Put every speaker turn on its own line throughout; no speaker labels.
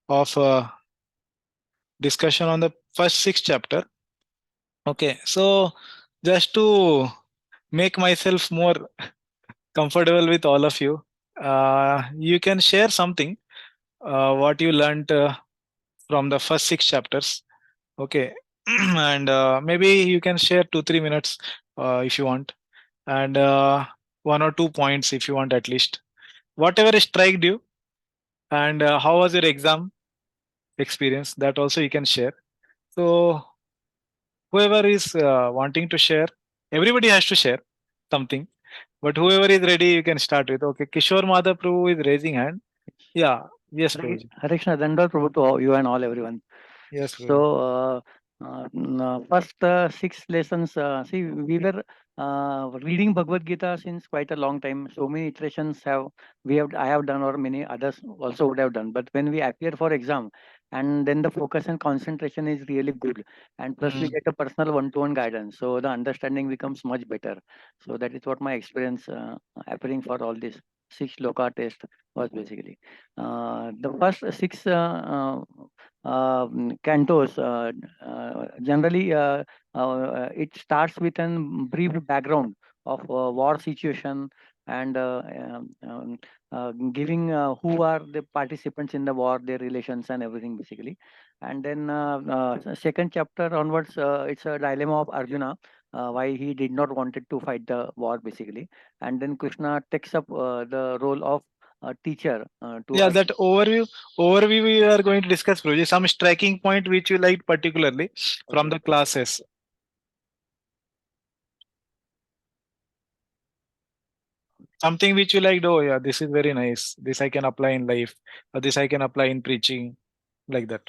of discussion on the first 6 chapter. Okay, so just to make myself more comfortable with all of you, you can share something what you learned from the first 6 chapters. Okay, and maybe you can share 2-3 minutes if you want, and 1 or 2 points if you want at least. Whatever struck you, and how was your exam experience? That also you can share. So whoever is wanting to share, everybody has to share something. But whoever is ready, you can start with. Okay, Kishore Madhav Prabhu is raising hand. Yeah, yes, Prabhuji.
Hare Krishna, Dandal Prabhu to you and all everyone.
Yes, Prabhuji.
So, first 6 lessons, see, we were reading Bhagavad Gita since quite a long time. So many iterations I have done, or many others also would have done. But when we appear for exam, and then the focus and concentration is really good, and plus we
Mm.
get a personal one-to-one guidance, so the understanding becomes much better. So that is what my experience appearing for all this 6 loka test was basically. The first 6 cantos, generally it starts with a brief background of war situation, and giving who are the participants in the war, their relations and everything basically. And then second chapter onwards, it's a dilemma of Arjuna, why he did not wanted to fight the war basically. And then Krishna takes up the role of a teacher to
Yeah, that overview we are going to discuss, Prabhuji. Some striking point which you liked particularly from
okay.
the classes. Something which you liked, oh yeah, this is very nice. This I can apply in life, or this I can apply in preaching, like that.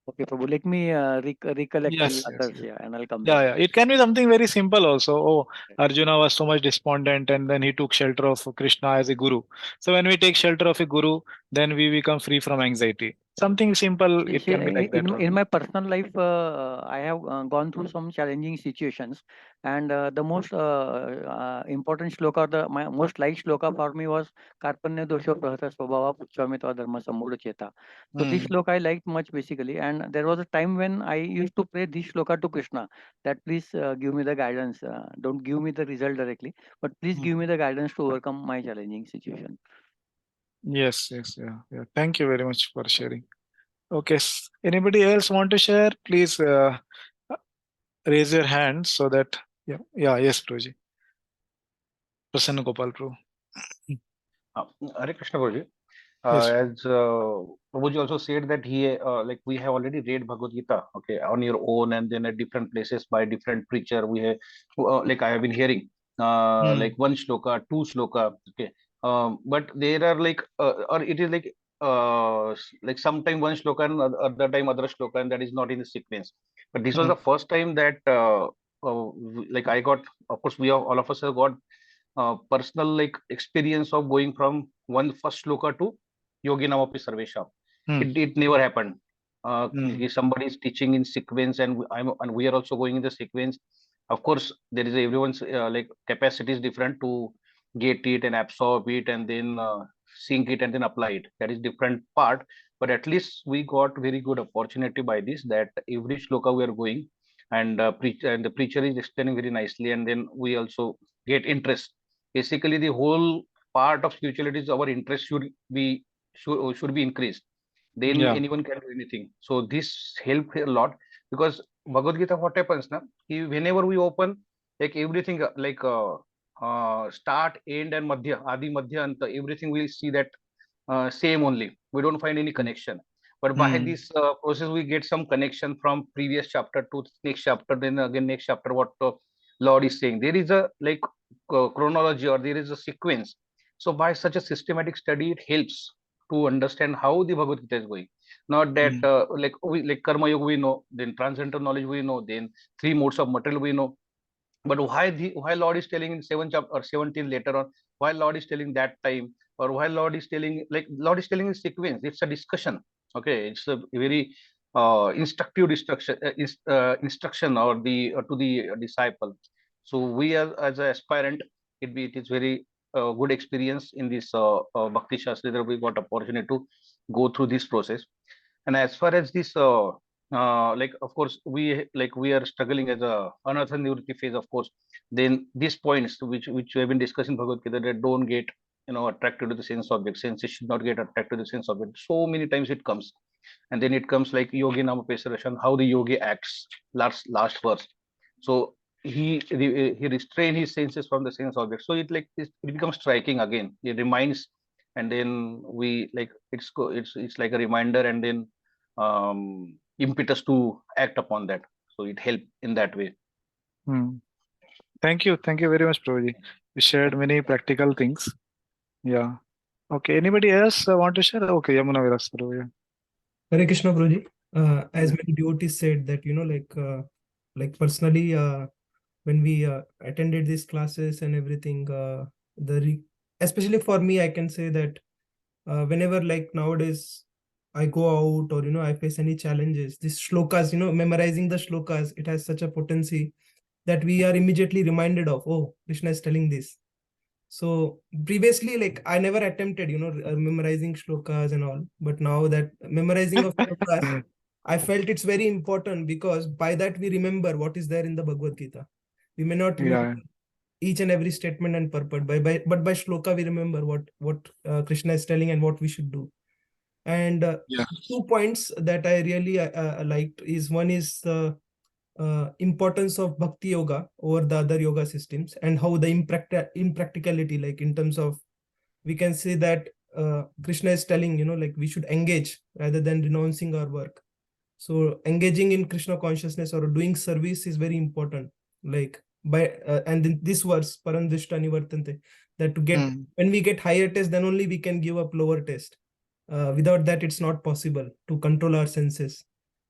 Okay, Prabhu, let me recollect the
Yes, yes,
others,
yes.
yeah, and I'll come back.
Yeah, yeah. It can be something very simple also. Oh, Arjuna was so much despondent and then he took shelter of Krishna as a guru. So when we take shelter of a guru, then we become free from anxiety. Something simple,
See,
it can be like that
in
only.
my personal life, I have gone through some challenging situations, and the most important shloka, my most liked shloka for me was Karpanya dosho prahata svabhava puchvamitva dharma sammuda cheta. So this
Hmm.
shloka I liked much basically, and there was a time when I used to pray this shloka to Krishna, that please give me the guidance. Don't give me the result directly, but please
Hmm.
give me the guidance to overcome my challenging situation.
Yes, yes, yeah, yeah. Thank you very much for sharing. Okay, anybody else want to share? Please raise your hand so that, yeah, yeah, yes, Prabhuji. Prasanna Gopal Prabhu.
Uh, Hare Krishna Guruji.
Yes.
As Prabhuji also said that he like we have already read Bhagavad Gita, okay, on your own, and then at different places by different preacher. We have like I have been hearing
Hmm.
like one shloka, two shloka, okay, but there are like or it is like sometime one shloka and other time other shloka, and that is not in the sequence. But this was
Hmm.
the first time that like I got. Of course, we have, all of us have got personal like experience of going from one first shloka to yogi namapi sarvesham.
Hmm.
It never happened.
Hmm.
If somebody is teaching in sequence, and we are also going in the sequence, of course there is everyone's like capacity is different to get it and absorb it and then sink it and then apply it. That is different part, but at least we got very good opportunity by this, that every shloka we are going, and the preacher is explaining very nicely, and then we also get interest. Basically the whole part of spirituality is our interest should be increased, then
Yeah.
anyone can do anything. So this helped a lot, because Bhagavad Gita, what happens now, whenever we open, like everything start, end and madhya, adi madhya anta, everything we see that same only, we don't find any connection. But by
Hmm.
this process we get some connection from previous chapter to next chapter, then again next chapter, what Lord is saying. There is a like chronology, or there is a sequence. So by such a systematic study, it helps to understand how the Bhagavad Gita is going. Not that
Hmm.
like karma yoga we know, then transcendental knowledge we know, then three modes of material we know. But why Lord is telling in 7 chapter or 17 later on, why Lord is telling that time, or why Lord is telling, like Lord is telling in sequence. It's a discussion. Okay, it's a very instructive instruction, or the to the disciple. So we as an aspirant, it is very good experience in this Bhakti Shastri, that we got opportunity to go through this process. And as far as this, like of course we are struggling as a anartha nivritti phase, of course. Then these points which we have been discussing Bhagavad Gita, that don't get attracted to the sense object. Senses should not get attracted to the sense object. So many times it comes, and then it comes like yogi nama pesarashan, how the yogi acts. Last verse. So he restrain his senses from the sense object. So it becomes striking again. It reminds, and then we like it's like a reminder, and then impetus to act upon that. So it helped in that way.
Hmm. Thank you very much, Prabhuji. You shared many practical things. Yeah. Okay. Anybody else want to share? Okay, Yamuna Vilas. Yeah.
Hare Krishna, Guruji. As
Yeah.
many devotees said that, like personally, when we attended these classes and everything, especially for me, I can say that whenever like nowadays I go out or, I face any challenges, these shlokas, memorizing the shlokas, it has such a potency that we are immediately reminded of, oh, Krishna is telling this. So previously, like I never attempted, memorizing shlokas and all. But now that memorizing of shlokas, I felt it's very important because by that we remember what is there in the Bhagavad Gita. We may not remember
Yeah.
each and every statement and purport, but by shloka we remember what Krishna is telling and what we should do. And
Yeah.
2 points that I really liked is, one is the importance of bhakti yoga over the other yoga systems, and how the impracticality, like in terms of, we can say that Krishna is telling, like we should engage rather than renouncing our work. So engaging in Krishna consciousness or doing service is very important. Like by and in this verse, parandishta nivartante, that to get,
Hmm.
when we get higher test, then only we can give up lower test. Without that, it's not possible to control our senses.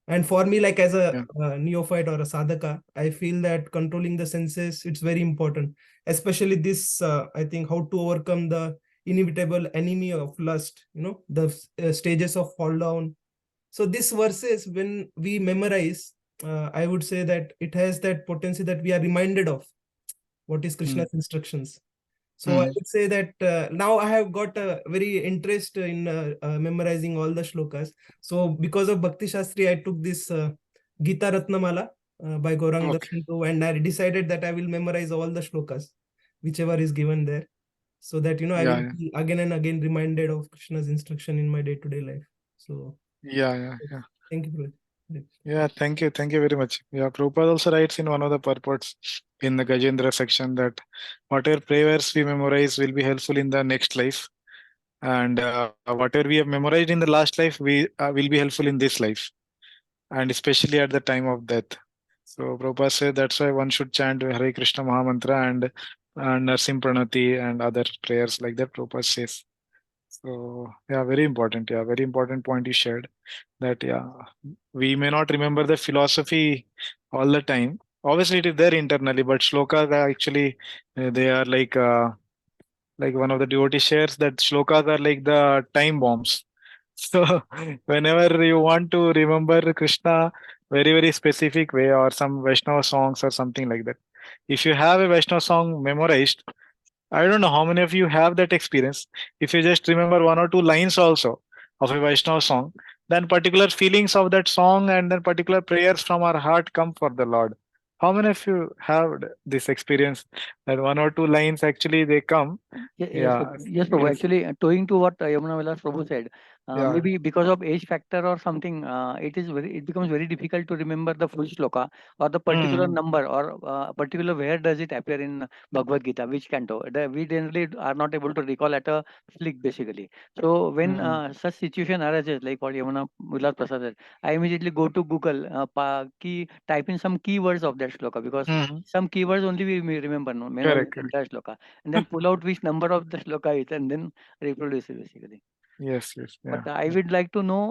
And for me, like as a neophyte or a sadhaka, I feel that controlling the senses, it's very important, especially this, I think, how to overcome the inevitable enemy of lust, the stages of fall down. So these verses, when we memorize, I would say that it has that potency that we are reminded of what is Krishna's instructions. So I would say that now I have got a very interest in memorizing all the shlokas. So because of Bhakti Shastri, I took this Gita Ratnamala by Gaurang
Okay.
Darshan, and I decided that I will memorize all the shlokas, whichever is given there, so that I will
Yeah.
be again and again reminded of Krishna's instruction in my day-to-day life. So
Yeah.
thank you, Prabhupada.
Yeah. Thank you very much. Yeah. Prabhupada also writes in one of the purports in the Gajendra section that whatever prayers we memorize will be helpful in the next life, and whatever we have memorized in the last life we will be helpful in this life, and especially at the time of death. So Prabhupada said that's why one should chant Hare Krishna Mahamantra and Narsim Pranati and other prayers like that, Prabhupada says. So yeah, very important. Yeah, very important point you shared, that yeah, we may not remember the philosophy all the time. Obviously, it is there internally, but shlokas are actually they are like one of the devotees shares that shlokas are like the time bombs. So whenever you want to remember Krishna very specific way, or some Vaishnava songs or something like that, if you have a Vaishnava song memorized, I don't know how many of you have that experience. If you just remember one or two lines also of a Vaishnava song, then particular feelings of that song and then particular prayers from our heart come for the Lord. How many of you have this experience that one or two lines actually they come?
Yes,
Yeah.
Prabhu. Yes, Prabhu.
Yes.
Actually, towing to what Yamuna Vilas Prabhu said,
Yeah.
maybe because of age factor or something, it becomes very difficult to remember the full shloka or the particular
Mm.
number or particular where does it appear in Bhagavad Gita, which canto. We generally are not able to recall at a flick, basically. So when
Mm.
such situation arises, like what Yamuna Vilas Prasad said, I immediately go to Google, type in some keywords of that shloka, because
Mm.
some keywords only we may remember, no, may not
Correct.
the
Correct.
entire shloka, and then pull out which number of the shloka is and then reproduce it, basically.
Yes. Yes.
But
Yeah.
I would like to know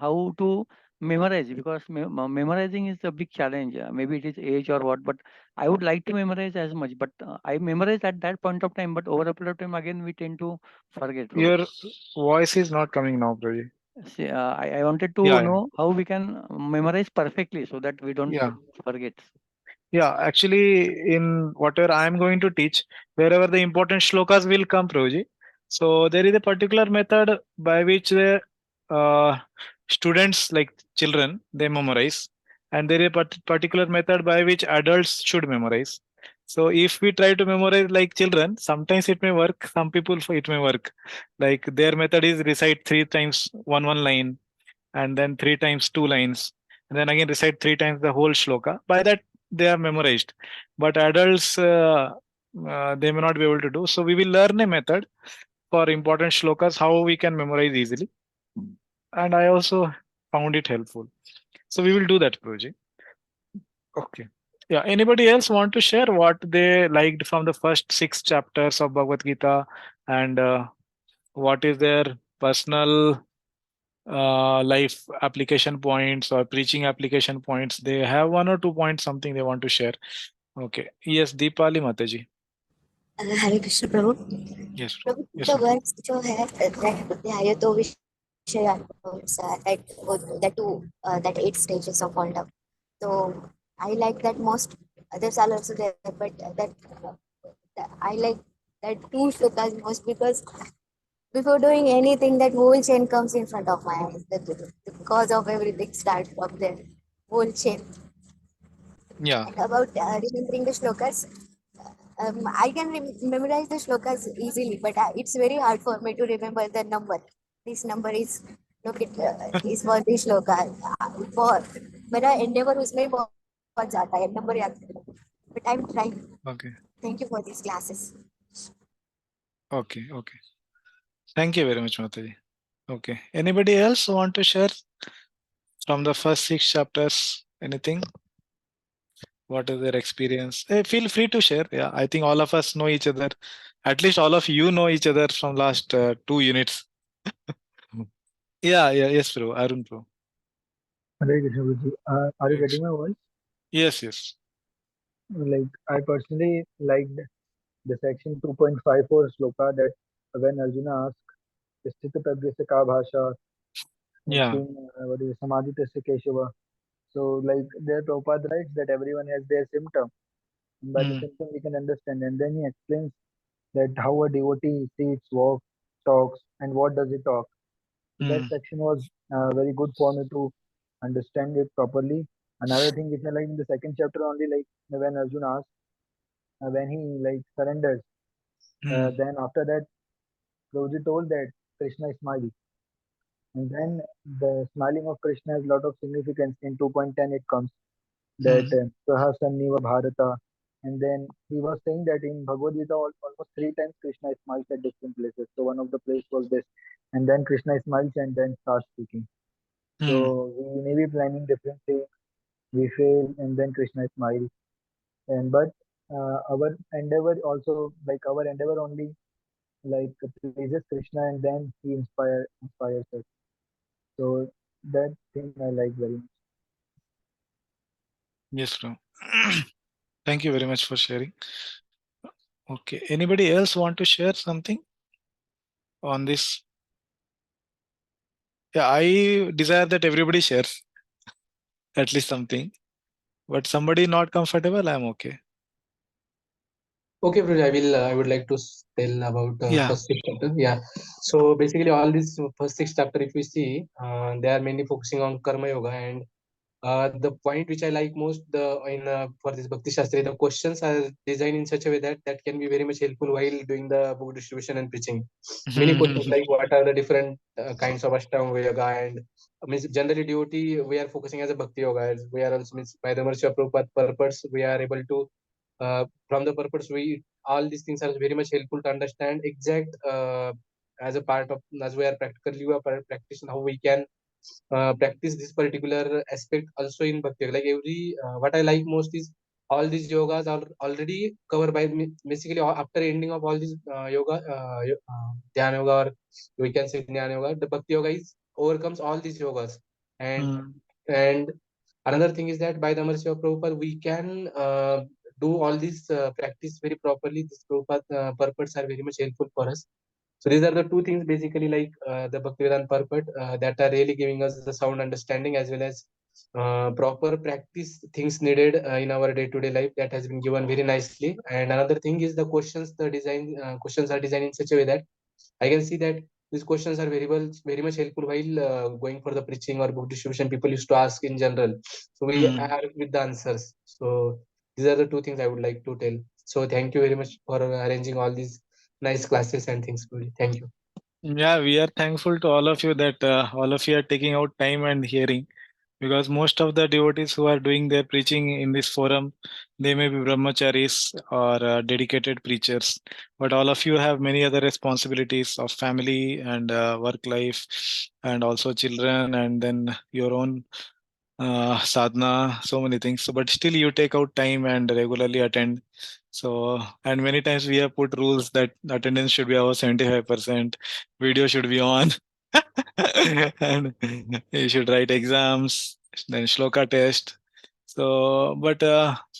how to memorize, because memorizing is a big challenge. Maybe it is age or what, but I would like to memorize as much. But I memorize at that point of time, but over a period of time, again, we tend to forget, Prabhu.
Your voice is not coming now, Praji.
See, I wanted to
Yeah. Yeah.
know how we can memorize perfectly so that we don't
Yeah.
forget.
Yeah, actually, in whatever I am going to teach, wherever the important shlokas will come, Prabhuji. So there is a particular method by which the uh, students, like children, they memorize, and there is a particular method by which adults should memorize. So if we try to memorize like children, sometimes it may work. Some people it may work. Like their method is recite three times one line, and then three times two lines, and then again recite three times the whole shloka. By that they are memorized. But adults, they may not be able to do. So we will learn a method for important shlokas how we can memorize easily. And I also found it helpful. So we will do that project. Okay. Yeah. Anybody else want to share what they liked from the first six chapters of Bhagavad Gita, and what is their personal life application points or preaching application points? They have one or two points, something they want to share. Okay. Yes, Deepali Mataji.
Hare Krishna Prabhu
Yes.
Prabhu
Yes,
the
ma'am.
words जो है ध्याय तो that two that 8 stages of all love. So I like that most. Others are also there, but I like that two shlokas most because before doing anything, that whole chain comes in front of my eyes. The cause of everything starts from there. Whole chain.
Yeah.
And about remembering the shlokas, I can memorize the shlokas easily, but it's very hard for me to remember the number. This number is is for this shloka. For मेरा endeavor उसमें ही बहुत जाता है number याद करने में. But I'm trying.
Okay.
Thank you for these classes.
Okay. Okay. Thank you very much, Mataji. Okay. Anybody else want to share from the first six chapters? Anything? What is their experience? Hey, feel free to share. Yeah, I think all of us know each other. At least all of you know each other from last 2 units. Yeah, yeah, yes, bro. Arun, bro.
Hare Krishna Guruji. Are you
Yes,
getting my voice?
yes.
Like, I personally liked the section 2.54 sloka that when Arjuna asked, Sthita Pragyasya ka bhasha, and
Yeah.
King, what is it, Samadhi Tasya Keshava. So, like, there Prabhupada writes that everyone has their symptom. And by the
Mm,
symptom, we can understand. And then he explains that how a devotee sits, walks, talks, and what does he talk. So that
mm,
section was very good for me to understand it properly. Another thing which I like in the second chapter only, like when Arjuna asked, when he like surrenders,
mm,
then after that, Prabhuji told that Krishna is smiling. And then the smiling of Krishna has a lot of significance. In 2.10 it comes that
mm,
Sahasanniva Bharata. And then he was saying that in Bhagavad Gita almost 3 times Krishna smiles at different places. So one of the place was this. And then Krishna smiles and then starts speaking.
mm.
So we may be planning different things, we fail, and then Krishna smiles. And but our endeavor also, like our endeavor only, like pleases Krishna, and then he inspires us. So that thing I like very much.
Yes, bro. Thank you very much for sharing. Okay. Anybody else want to share something on this? Yeah, I desire that everybody shares at least something. But somebody not comfortable, I'm okay.
Okay, Praj, I would like to tell about
Yeah.
first six chapter. Yeah. So basically, all these first six chapter, if we see, they are mainly focusing on karma yoga, and the point which I like most in for this Bhakti Shastri, the questions are designed in such a way that can be very much helpful while doing the book distribution and preaching. Many questions like what are the different kinds of Ashtanga yoga, and means generally devotee we are focusing as a Bhakti yoga. As we are also means by the mercy of Prabhupada purpose, we are able to from the purpose we all these things are very much helpful to understand exact as a part of as we are practically a practitioner how we can practice this particular aspect also in bhakti yoga. Like every what I like most is all these yogas are already covered by basically after ending of all these yoga dhyana yoga, or we can say jnana yoga, the bhakti yoga is overcomes all these yogas. And another thing is that by the mercy of Prabhupada we can do all this practice very properly. This Prabhupada purports are very much helpful for us. So these are the two things basically like the Bhaktivedanta purport that are really giving us the sound understanding as well as proper practice things needed in our day-to-day life, that has been given very nicely. And another thing is the questions, the design questions are designed in such a way that I can see that these questions are very much helpful while going for the preaching or book distribution. People used to ask in general, so we are with the answers. So these are the two things I would like to tell. So thank you very much for arranging all these nice classes and things. Thank you.
Yeah, we are thankful to all of you that all of you are taking out time and hearing, because most of the devotees who are doing their preaching in this forum, they may be brahmacharis or dedicated preachers, but all of you have many other responsibilities of family and work life, and also children, and then your own sadhana, so many things. So, but still you take out time and regularly attend. So, and many times we have put rules that attendance should be over 75%, video should be on, and you should write exams, then shloka test. So, but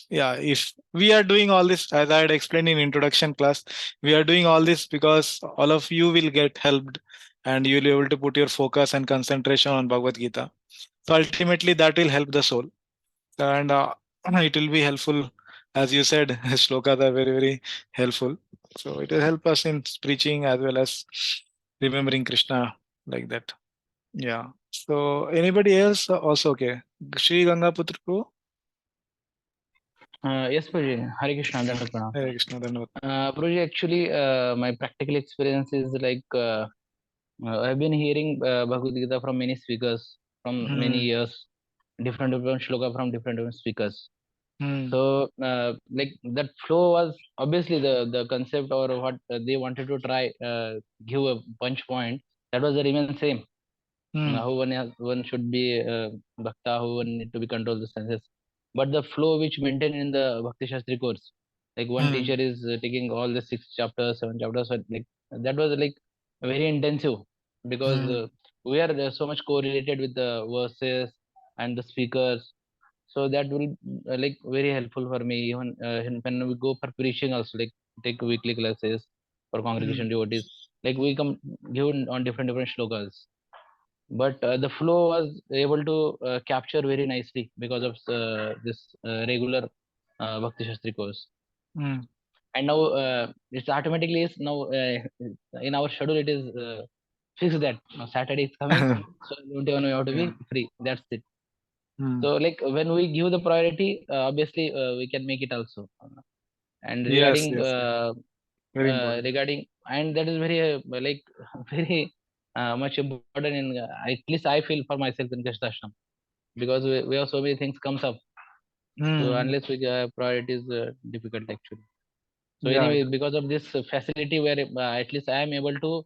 yeah, if we are doing all this, as I had explained in introduction class, we are doing all this because all of you will get helped, and you'll be able to put your focus and concentration on Bhagavad Gita. So ultimately, that will help the soul, and it will be helpful. As you said, shlokas are very, very helpful. So it will help us in preaching as well as remembering Krishna like that. Yeah. So anybody else also okay? Shri Ganga Putra Prabhu?
Yes, Prabhuji. Hare Krishna, Dandavat Pranam.
Hare Krishna, Dhanavad.
Prabhuji, actually, my practical experience is like I've been hearing Bhagavad Gita from many speakers from many years, different shloka from different speakers. So, like that flow was obviously the concept or what they wanted to try give a punch point. That was the remain same. How one should be bhakta, how one need to be control the senses, but the flow which maintained in the Bhakti Shastri course, like one teacher is taking all the 6 chapters, 7 chapters, so like that was like very intensive, because we are so much correlated with the verses and the speakers, so that will like very helpful for me even when we go for preaching also, like take weekly classes for congregation devotees, like we come given on different shlokas, but the flow was able to capture very nicely because of this regular Bhakti Shastri course. And now it's automatically is now in our schedule it is fixed that now Saturday is coming, so don't even have to be free. That's it. So like when we give the priority, obviously we can make it also. And
Yes,
regarding
yes, very important.
regarding, and that is very like very much important in at least I feel for myself in Kashtashram, because we have so many things comes up, so unless we priority is difficult actually. So
Yeah,
anyway, because of this facility where at least I am able to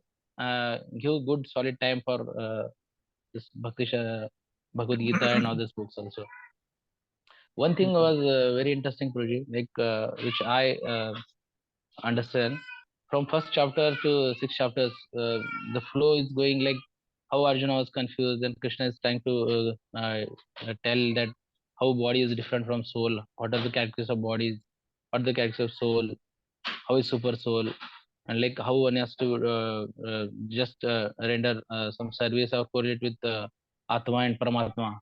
give good solid time for this Bhagavad Gita and all these books also. One thing was very interesting project, like which I understand from first chapter to 6 chapters, the flow is going like how Arjuna was confused and Krishna is trying to tell that how body is different from soul, what are the characteristics of bodies, what are the characteristics of soul, how is super soul, and like how one has to just render some service or correlate with Atma and Paramatma,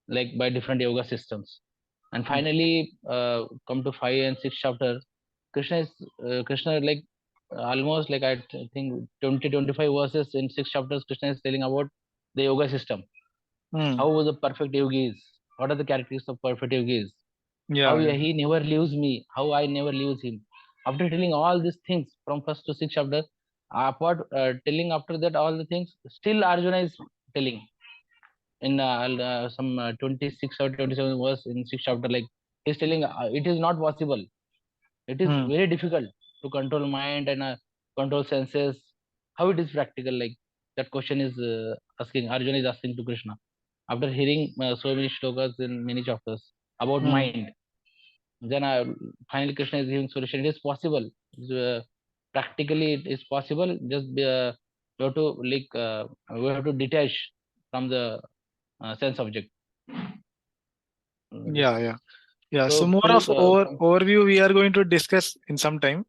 like by different yoga systems. And finally, come to 5 and 6 chapters, Krishna is Krishna like almost like I think 20-25 verses in 6 chapters. Krishna is telling about the yoga system, how the perfect yogi is, what are the characteristics of perfect yogi is, how
yeah,
he never leaves me, how I never leaves him. After telling all these things from first to 6 chapters, apart telling after that all the things, still Arjuna is telling in some 26 or 27 verse in 6 chapter, like he's telling it is not possible, it is very difficult to control mind and control senses, how it is practical, like that question is asking, Arjuna is asking to Krishna after hearing so many shlokas in many chapters about mind. Then finally Krishna is giving solution, it is possible. Practically it is possible, just you have to like we have to detach from the sense object.
yeah, yeah. Yeah, so
So
more
full
of overview we are going to discuss in some time.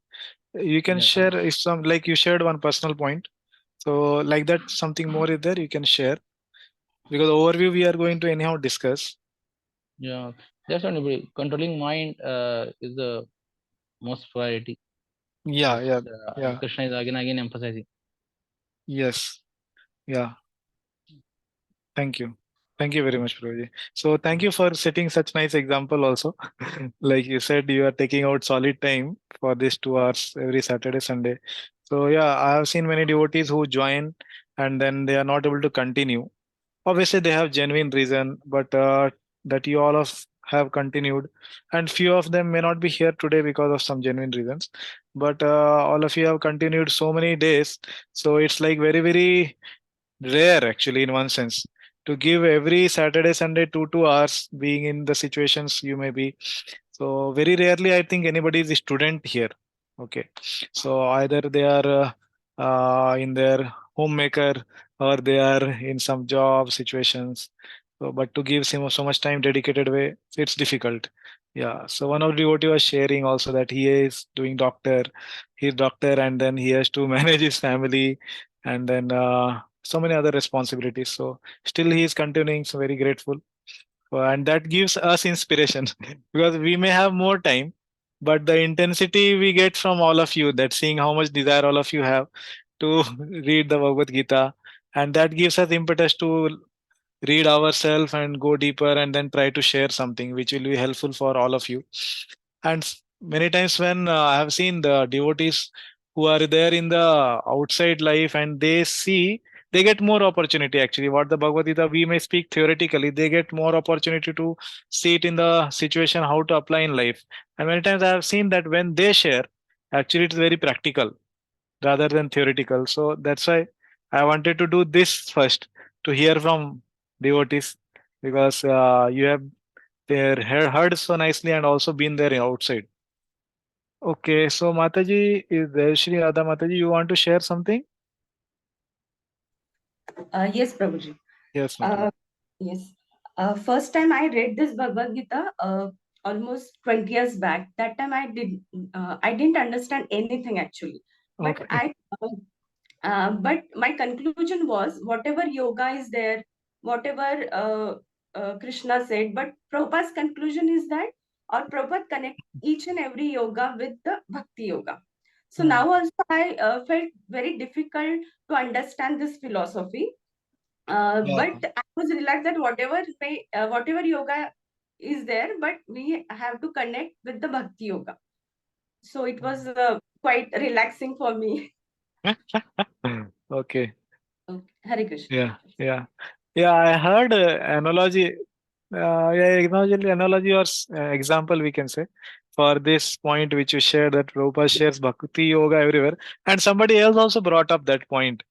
You can
yeah.
share if some, like you shared one personal point. So like that, something more is there, you can share. Because overview we are going to anyhow discuss.
Yeah, that's only controlling mind is the most priority.
Yeah,
Which,
yeah, yeah.
Krishna is again emphasizing.
Yes, yeah. Thank you. Thank you very much, Prabhuji. So thank you for setting such nice example also. Like you said, you are taking out solid time for these 2 hours every Saturday, Sunday. So yeah, I have seen many devotees who join and then they are not able to continue. Obviously, they have genuine reason, but that you all of have continued, and few of them may not be here today because of some genuine reasons. But all of you have continued so many days, so it's like very very rare actually in one sense to give every Saturday, Sunday 2 hours, being in the situations you may be. So very rarely I think anybody is a student here. Okay, so either they are in their homemaker or they are in some job situations. So, but to give so much time dedicated way, it's difficult. Yeah. So one of the devotee was sharing also that he is doing doctor, he's doctor, and then he has to manage his family, and then so many other responsibilities. So still he is continuing. So very grateful. And that gives us inspiration because we may have more time, but the intensity we get from all of you, that seeing how much desire all of you have to read the Bhagavad Gita, and that gives us impetus to read ourselves and go deeper and then try to share something which will be helpful for all of you. And many times when I have seen the devotees who are there in the outside life and they see, they get more opportunity actually. What the Bhagavad Gita we may speak theoretically, they get more opportunity to see it in the situation how to apply in life. And many times I have seen that when they share, actually it's very practical rather than theoretical. So that's why I wanted to do this first, to hear from devotees, because you have there heard so nicely and also been there outside. Okay, so Mataji is there. Shri Radha Mataji, you want to share something?
Yes, Prabhuji.
Yes,
Uh,
Mataji.
yes. First time I read this Bhagavad Gita, almost 20 years back. That time I didn't understand anything actually. But
Okay.
but my conclusion was whatever yoga is there, whatever Krishna said, but Prabhupada's conclusion is that, or Prabhupada connect each and every yoga with the Bhakti yoga. So
Hmm.
now also I felt very difficult to understand this philosophy.
Yeah.
But I was relaxed that whatever yoga is there, but we have to connect with the Bhakti yoga. So it was quite relaxing for me.
Okay.
Okay. Hare Krishna.
Yeah. Yeah. Yeah. I heard analogy. Yeah, analogy or example we can say for this point which you shared, that Prabhupada shares Bhakti Yoga everywhere, and somebody else also brought up that point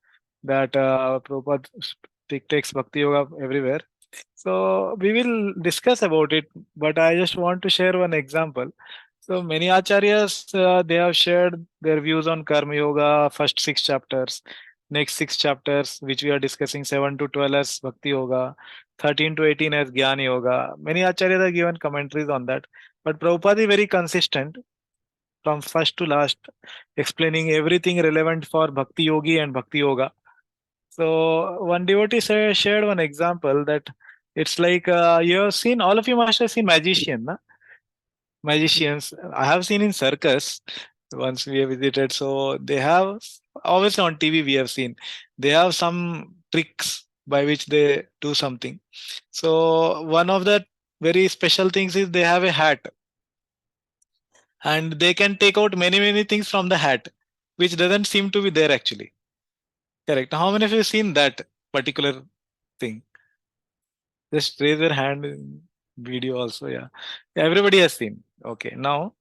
that Prabhupada takes Bhakti Yoga everywhere. So we will discuss about it, but I just want to share one example. So many acharyas they have shared their views on Karma Yoga, first 6 chapters, next 6 chapters which we are discussing 7 to 12 as Bhakti Yoga, 13 to 18 as Jnana Yoga. Many acharyas have given commentaries on that, but Prabhupada is very consistent from first to last, explaining everything relevant for Bhakti Yogi and Bhakti Yoga. So one devotee shared one example that it's like you have seen, all of you must have seen magician, na? Magicians. I have seen in circus once we have visited. So they have, obviously on TV we have seen, they have some tricks by which they do something. So one of the very special things is they have a hat and they can take out many things from the hat, which doesn't seem to be there actually. Correct. How many of you seen that particular thing? Just raise your hand in video also. Yeah. Everybody has seen. Okay. Now,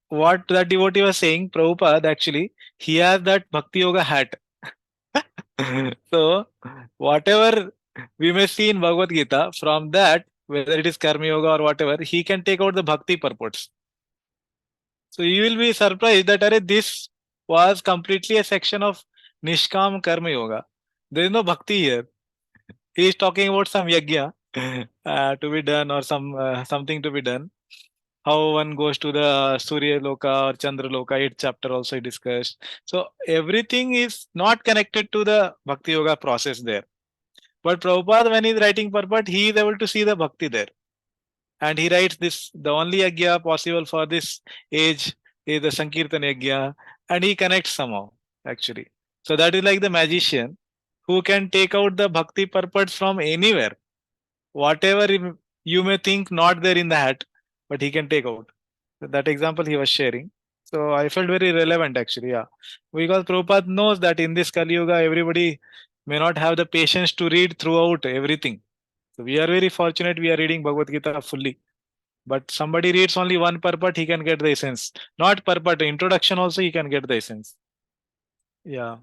what that devotee was saying, Prabhupada actually, he has that Bhakti Yoga hat. So, whatever we may see in Bhagavad Gita, from that, whether it is Karma Yoga or whatever, he can take out the Bhakti purports. So, you will be surprised that this was completely a section of Nishkam Karma Yoga. There is no Bhakti here. He is talking about some yajna to be done or something to be done. How one goes to the Surya Loka or Chandra Loka, 8th chapter also discussed. So everything is not connected to the Bhakti Yoga process there. But Prabhupada, when he's writing purport, he is able to see the bhakti there. And he writes this, the only yajna possible for this age is the Sankirtan yajna, and he connects somehow, actually. So that is like the magician who can take out the bhakti purports from anywhere. Whatever you may think not there in the hat, but he can take out. So that example he was sharing. So I felt very relevant actually, yeah. Because Prabhupada knows that in this Kali Yuga, everybody may not have the patience to read throughout everything. So we are very fortunate we are reading Bhagavad Gita fully. But somebody reads only one purport, he can get the essence. Not purport, introduction also he can get the essence. Yeah.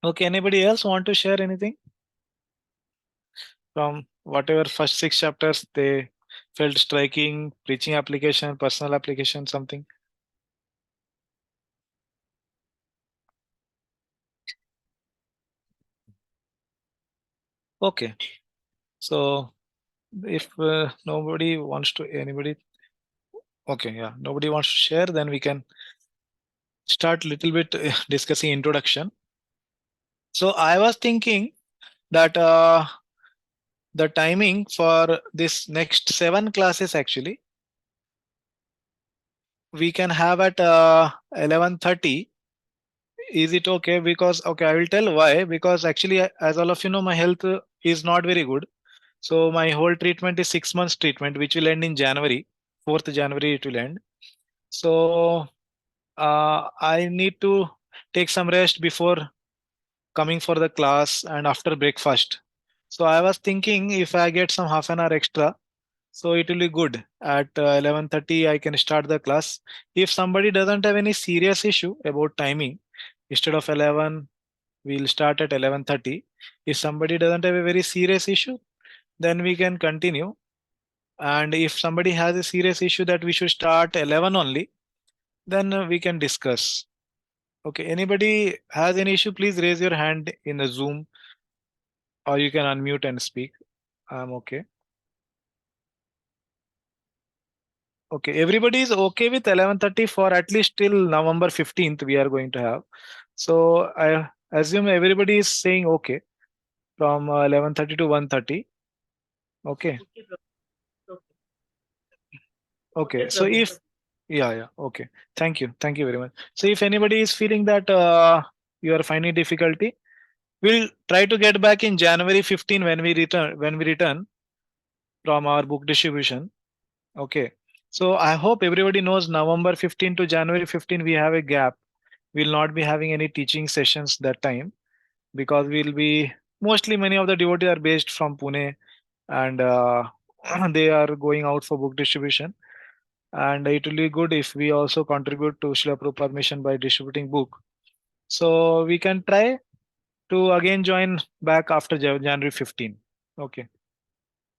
Okay, anybody else want to share anything? From whatever first 6 chapters they felt striking, preaching application, personal application, something. Okay. So if nobody wants to, anybody, okay, yeah, nobody wants to share, then we can start little bit discussing introduction. So I was thinking that the timing for this next 7 classes actually we can have at 11:30. Is it okay? Because okay, I will tell why. Because actually, as all of you know, my health is not very good. So my whole treatment is 6 months treatment, which will end in January. 4th January it will end. So I need to take some rest before coming for the class and after breakfast. So I was thinking if I get some half an hour extra, so it will be good. At 11:30 I can start the class. If somebody doesn't have any serious issue about timing, instead of 11 we'll start at 11:30. If somebody doesn't have a very serious issue, then we can continue. And if somebody has a serious issue that we should start 11 only, then we can discuss. Okay, anybody has any issue, please raise your hand in the Zoom, or you can unmute and speak. I'm okay. Okay, everybody is okay with 11:30 for at least till November 15th we are going to have. So I assume everybody is saying okay from 11:30 to 1:30. Okay. Okay. So if yeah, okay. Thank you. Thank you very much. So if anybody is feeling that you are finding difficulty, we'll try to get back in January 15 when we return from our book distribution. Okay. So I hope everybody knows November 15 to January 15 we have a gap. We'll not be having any teaching sessions that time because we'll be mostly many of the devotees are based from Pune and they are going out for book distribution. And it will be good if we also contribute to Srila Prabhupada mission by distributing book. So we can try to again join back after January 15. Okay.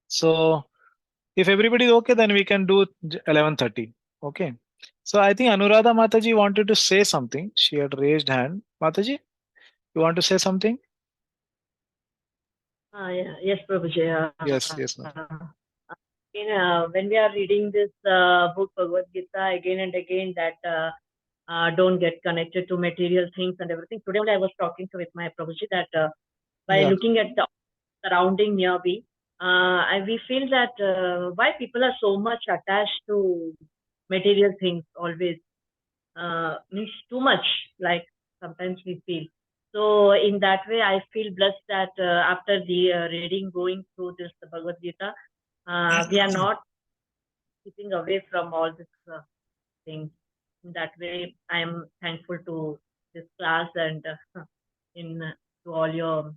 So if everybody is okay, then we can do 11:30. Okay. So I think Anuradha Mataji wanted to say something. She had raised hand. Mataji, you want to say something?
Yes, Prabhuji.
Yes, yes, ma'am.
When we are reading this book, Bhagavad Gita, again and again, that don't get connected to material things and everything. Today only I was talking with my Prabhuji that by looking at the surrounding near me, we feel that why people are so much attached to material things always means too much, like sometimes we feel. So in that way, I feel blessed that after the reading, going through this Bhagavad Gita, we are not keeping away from all these things. In that way, I am thankful to this class and to all your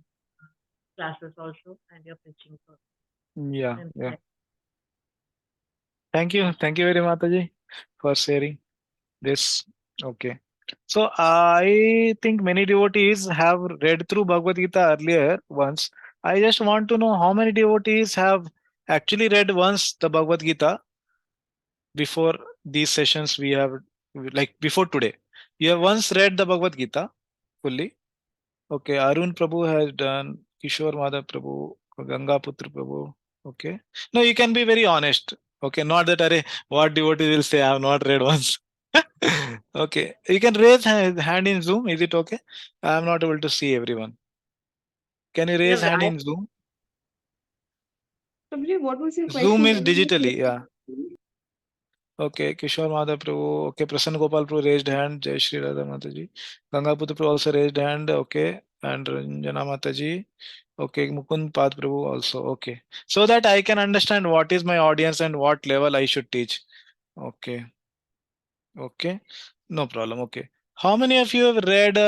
classes also and your preaching.
Yeah, yeah. Thank you very much, Mataji, for sharing this. Okay. So I think many devotees have read through Bhagavad Gita earlier once. I just want to know how many devotees have actually read once the Bhagavad Gita before these sessions we have, like before today. You have once read the Bhagavad Gita fully. Okay, Arun Prabhu has done, Kishore Madhav Prabhu, Ganga Putra Prabhu. Okay. No, you can be very honest. Okay, not that what devotee will say I have not read once. Okay, you can raise hand in Zoom. Is it okay? I am not able to see everyone. Can you raise
Yeah,
hand in Zoom?
Prabhuji, what was your
Zoom
question?
is digitally, yeah. Okay, Kishore Madhav Prabhu. Okay, Prasanna Gopal Prabhu raised hand. Jai Shri Radha Mataji. Ganga Putra Prabhu also raised hand. Okay, and Ranjana Mataji. Okay, Mukund Pad Prabhu also. Okay, so that I can understand what is my audience and what level I should teach. Okay, okay, no problem. Okay, how many of you have read?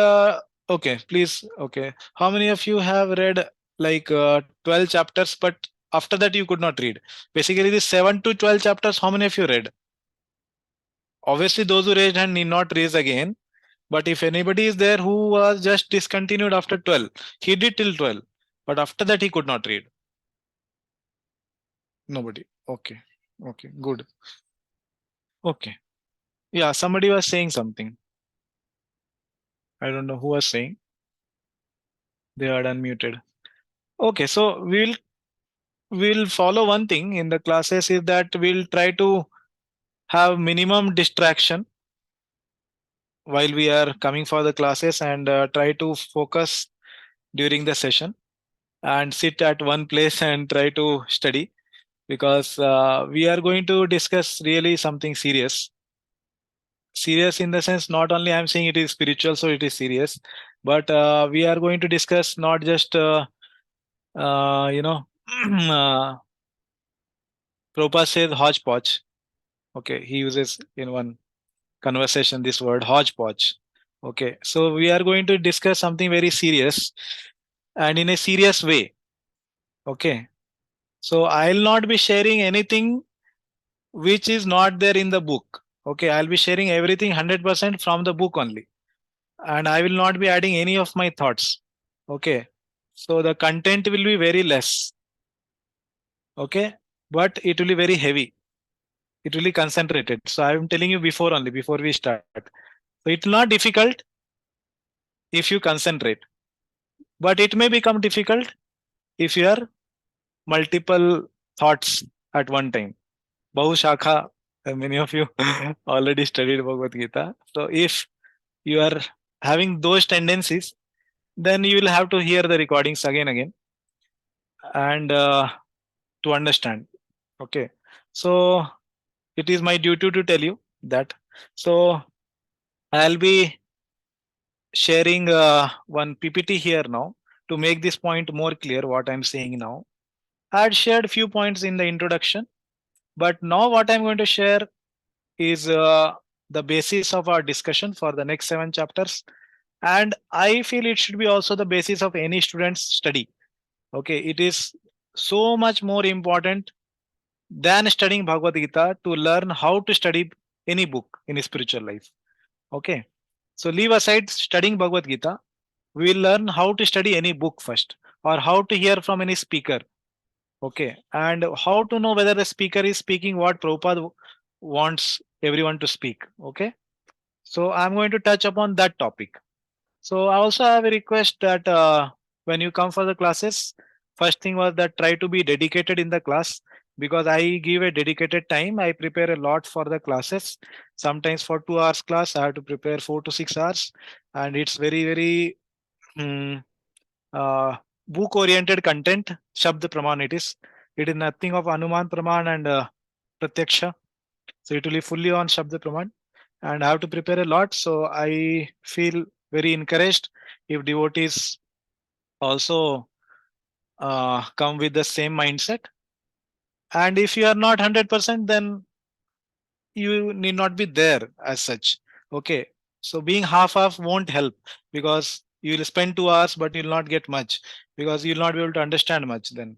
Okay, please. Okay, how many of you have read like 12 chapters, but after that you could not read? Basically, the 7 to 12 chapters. How many of you read? Obviously, those who raised hand need not raise again. But if anybody is there who was just discontinued after 12, he did till 12, but after that he could not read. Nobody. Okay. Okay. Good. Okay. Yeah. Somebody was saying something. I don't know who was saying. They are unmuted. Okay. So we'll follow one thing in the classes is that we'll try to have minimum distraction while we are coming for the classes and try to focus during the session and sit at one place and try to study because we are going to discuss really something serious. Serious in the sense, not only I'm saying it is spiritual, so it is serious, but we are going to discuss not just, Prabhupada says hodgepodge. Okay, he uses in one conversation this word hodgepodge. Okay, so we are going to discuss something very serious and in a serious way. Okay, so I'll not be sharing anything which is not there in the book. Okay, I'll be sharing everything 100% from the book only, and I will not be adding any of my thoughts. Okay, so the content will be very less. Okay, but it will be very heavy. It will be concentrated. So I'm telling you before only, before we start. So it's not difficult if you concentrate, but it may become difficult if you are multiple thoughts at one time. Bahushakha, many of you already studied Bhagavad Gita. So if you are having those tendencies, then you will have to hear the recordings again and to understand. Okay, so it is my duty to tell you that. So I'll be sharing one PPT here now to make this point more clear what I'm saying now. I had shared few points in the introduction, but now what I'm going to share is the basis of our discussion for the next 7 chapters, and I feel it should be also the basis of any student's study. Okay, it is so much more important than studying Bhagavad Gita to learn how to study any book in spiritual life. Okay, so leave aside studying Bhagavad Gita. We will learn how to study any book first, or how to hear from any speaker. Okay, and how to know whether the speaker is speaking what Prabhupada wants everyone to speak. Okay, so I'm going to touch upon that topic. So I also have a request that when you come for the classes, first thing was that try to be dedicated in the class because I give a dedicated time. I prepare a lot for the classes. Sometimes for 2 hours class, I have to prepare 4 to 6 hours, and it's very mm, book oriented content. Shabd Praman it is. It is nothing of Anuman Praman and Pratyaksha. So it will be fully on Shabd Praman, and I have to prepare a lot. So I feel very encouraged if devotees also come with the same mindset. And if you are not 100%, then you need not be there as such. Okay. So being half won't help because you will spend 2 hours, but you'll not get much because you'll not be able to understand much then.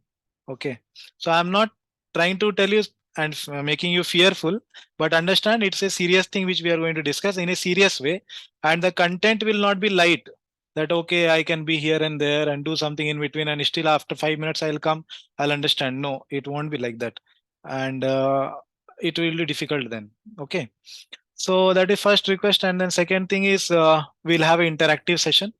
Okay. So I'm not trying to tell you and making you fearful, but understand it's a serious thing which we are going to discuss in a serious way. And the content will not be light that, okay, I can be here and there and do something in between. And still after 5 minutes, I'll come, I'll understand. No, it won't be like that. And it will be difficult then. Okay, so that is first request, and then second thing is we'll have an interactive session.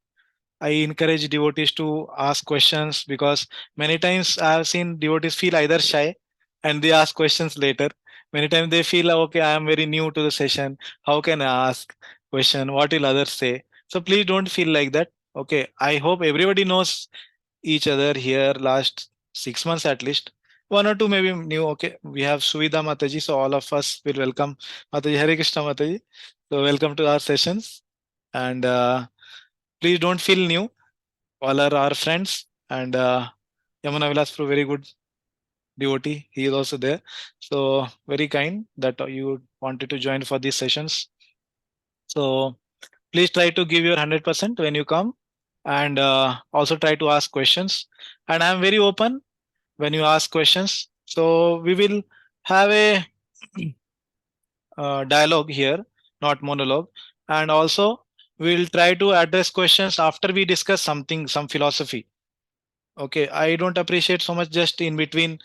I encourage devotees to ask questions because many times I have seen devotees feel either shy and they ask questions later. Many times they feel, okay, I am very new to the session, how can I ask question, what will others say? So please don't feel like that. Okay, I hope everybody knows each other here last 6 months at least. One or two maybe new. Okay, we have Suvidha Mataji, so all of us will welcome Mataji. Hare Krishna Mataji. So welcome to our sessions, and please don't feel new. All are our friends, and Yamuna Vilas Prabhu, very good devotee. He is also there. So very kind that you wanted to join for these sessions. So please try to give your 100% when you come, and also try to ask questions. And I am very open when you ask questions. So we will have a dialogue here, not monologue. And also we'll try to address questions after we discuss something, some philosophy. Okay, I don't appreciate so much just in between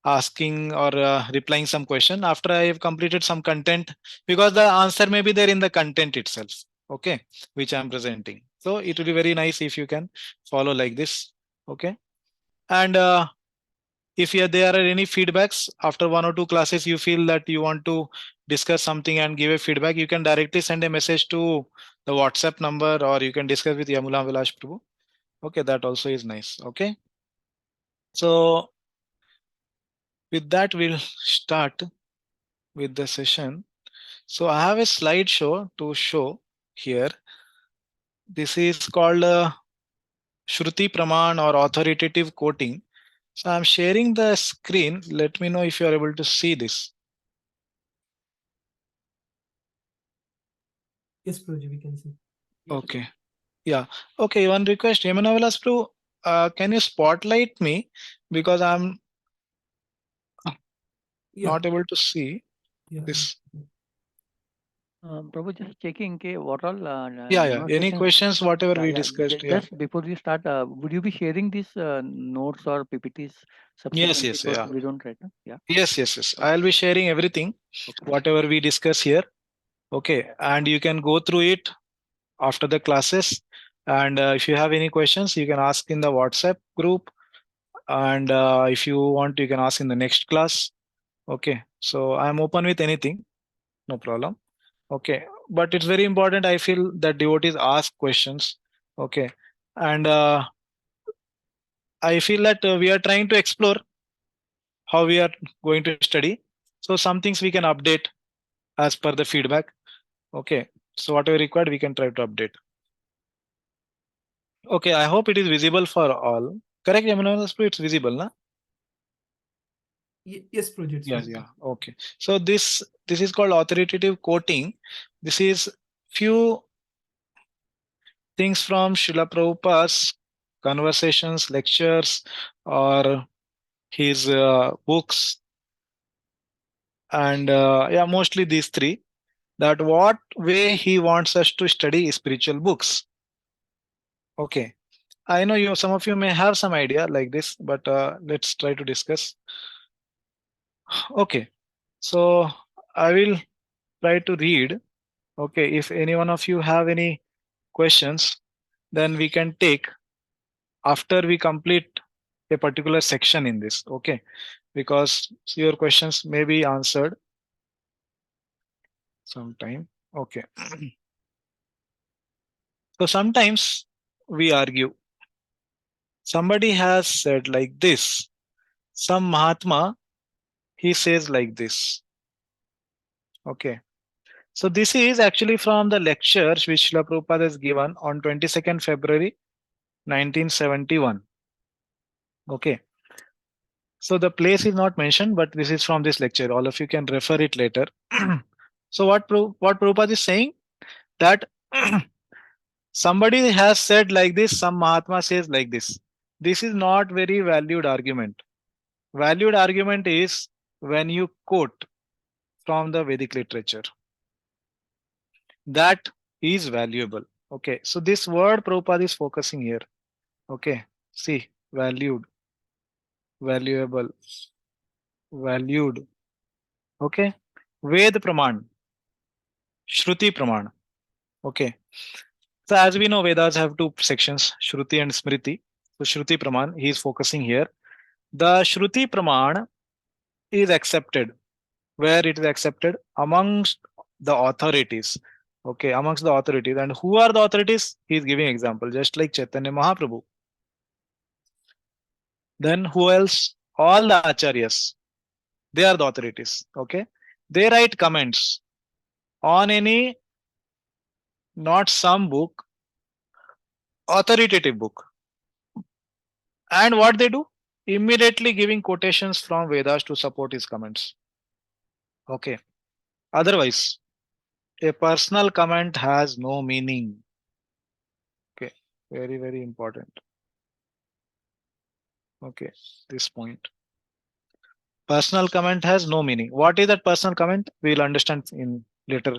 asking or replying some question after I have completed some content, because the answer may be there in the content itself, okay, which I'm presenting. So it will be very nice if you can follow like this. Okay, and if there are any feedbacks after one or two classes, you feel that you want to discuss something and give a feedback, you can directly send a message to the WhatsApp number, or you can discuss with Yamula Vilash Prabhu. Okay, that also is nice. Okay, so with that we'll start with the session. So I have a slideshow to show here. This is called Shruti Praman or authoritative quoting. So I'm sharing the screen. Let me know if you are able to see this.
Yes, Prabhuji, we can see.
Okay. Yeah. Okay. One request, Yamuna Vilas Prabhu, can you spotlight me, because I'm
Yeah,
not able to see
yeah.
this.
Prabhu, just checking what all
Yeah. Any
demonstrations.
questions? Whatever
Yeah,
we
yeah.
discussed. Yeah.
Just before we start, would you be sharing these notes or PPTs
Yes.
subsequently?
Yes.
So
Yeah.
we don't write. Yeah.
Yes. I'll be sharing everything,
Okay.
whatever we discuss here. Okay. And you can go through it after the classes. And if you have any questions, you can ask in the WhatsApp group. And if you want, you can ask in the next class. Okay. So I'm open with anything. No problem. Okay. But it's very important, I feel, that devotees ask questions. Okay. And I feel that we are trying to explore how we are going to study. So some things we can update as per the feedback. Okay. So whatever required, we can try to update. Okay. I hope it is visible for all. Correct, Yamuna? It's visible, na?
Yes, Prabhuji, it's
Yes.
fine.
Yeah. Okay. So this is called authoritative quoting. This is few things from Srila Prabhupada's conversations, lectures, or his books, and yeah, mostly these three. That what way he wants us to study spiritual books. Okay, I know you. Some of you may have some idea like this, but let's try to discuss. Okay, so I will try to read. Okay, if any one of you have any questions, then we can take after we complete a particular section in this. Okay, because your questions may be answered sometime. Okay. So sometimes we argue. Somebody has said like this. Some Mahatma, he says like this. Okay. So this is actually from the lectures which Srila Prabhupada has given on 22nd February 1971. Okay. So the place is not mentioned, but this is from this lecture. All of you can refer it later. So what Prabhupada is saying, that somebody has said like this, some Mahatma says like this. This is not very valued argument. Valued argument is when you quote from the Vedic literature. That is valuable. Okay, so this word Prabhupada is focusing here. Okay, see, valued, valuable, valued. Okay, Ved Praman, Shruti Praman. Okay, so as we know, Vedas have two sections, Shruti and Smriti. So Shruti Praman, he is focusing here. The Shruti Praman is accepted. Where it is accepted? Amongst the authorities. Okay, amongst the authorities. And who are the authorities? He is giving example, just like Chaitanya Mahaprabhu. Then who else? All the acharyas. They are the authorities. Okay. They write comments on any, not some book, authoritative book. And what they do? Immediately giving quotations from Vedas to support his comments. Okay. Otherwise, a personal comment has no meaning. Okay. Very, very important. Okay. This point. Personal comment has no meaning. What is that personal comment? We will understand in later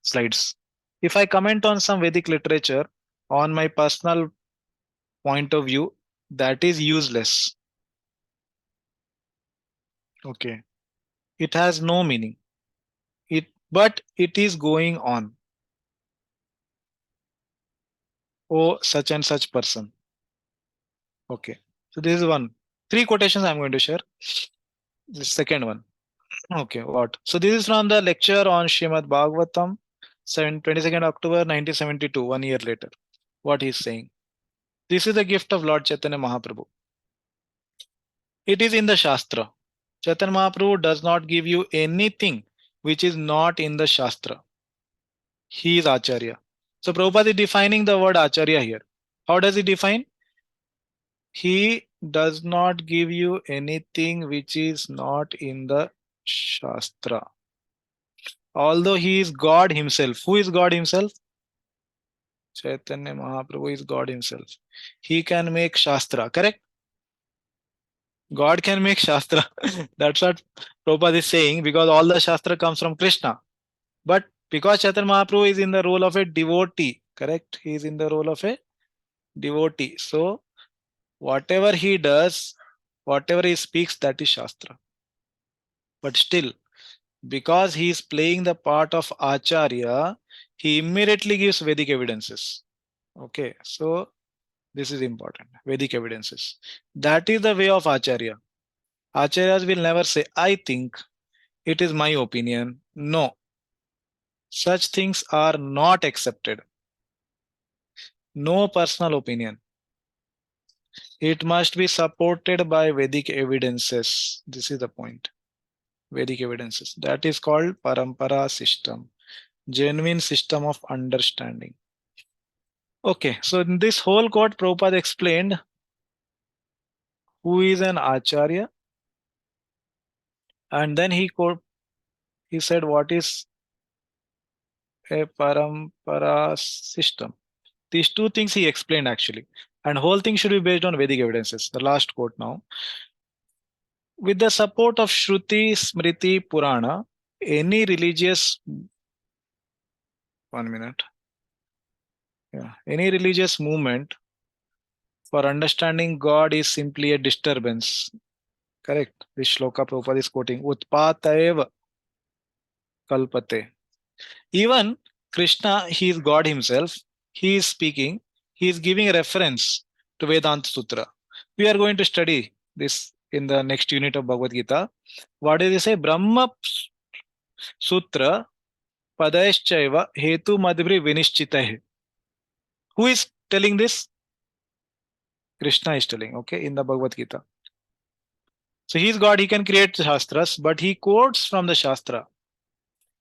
slides. If I comment on some Vedic literature on my personal point of view, that is useless. Okay. It has no meaning. But it is going on. Oh, such and such person. Okay. So this is one. 3 quotations I'm going to share. The second one. Okay, what? So this is from the lecture on Srimad Bhagavatam, 22nd October 1972, 1 year later. What he's saying. This is the gift of Lord Chaitanya Mahaprabhu. It is in the Shastra. Chaitanya Mahaprabhu does not give you anything which is not in the Shastra. He is Acharya. So Prabhupada is defining the word Acharya here. How does he define? He does not give you anything which is not in the Shastra. Although he is God himself. Who is God himself? Chaitanya Mahaprabhu is God himself. He can make Shastra, correct? God can make Shastra. That's what Prabhupada is saying, because all the Shastra comes from Krishna. But because Chaitanya Mahaprabhu is in the role of a devotee, correct? He is in the role of a devotee. So whatever he does, whatever he speaks, that is Shastra. But still, because he is playing the part of Acharya, he immediately gives Vedic evidences. Okay, so this is important. Vedic evidences. That is the way of Acharya. Acharyas will never say, I think, it is my opinion. No. Such things are not accepted. No personal opinion. It must be supported by Vedic evidences. This is the point. Vedic evidences. That is called Parampara system. Genuine system of understanding. Okay, so in this whole quote, Prabhupada explained who is an Acharya. And then he said what is a Parampara system. These 2 things he explained actually. And whole thing should be based on Vedic evidences. The last quote now. With the support of Shruti, Smriti, Purana, any religious, 1 minute. Yeah, any religious movement for understanding God is simply a disturbance. Correct. This shloka Prabhupada is quoting. Utpataeva kalpate. Even Krishna, he is God himself. He is speaking. He is giving a reference to Vedanta Sutra. We are going to study this in the next unit of Bhagavad Gita. What does he say? Brahma Sutra Padayaschaiva Hetu Madhuri Vinishchitahe. Who is telling this? Krishna is telling, okay, in the Bhagavad Gita. So he is God, he can create Shastras, but he quotes from the Shastra.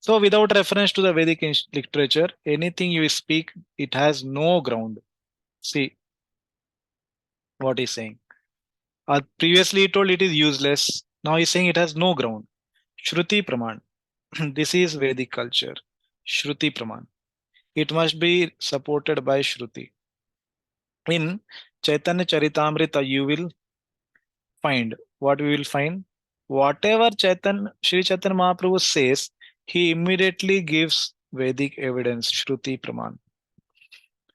So without reference to the Vedic literature, anything you speak, it has no ground. See what he's saying. Previously he told it is useless. Now he's saying it has no ground. Shruti Praman. This is Vedic culture. Shruti Praman. It must be supported by Shruti. In Chaitanya Charitamrita, you will find what we will find. Whatever Sri Chaitanya Mahaprabhu says, he immediately gives Vedic evidence, Shruti Praman.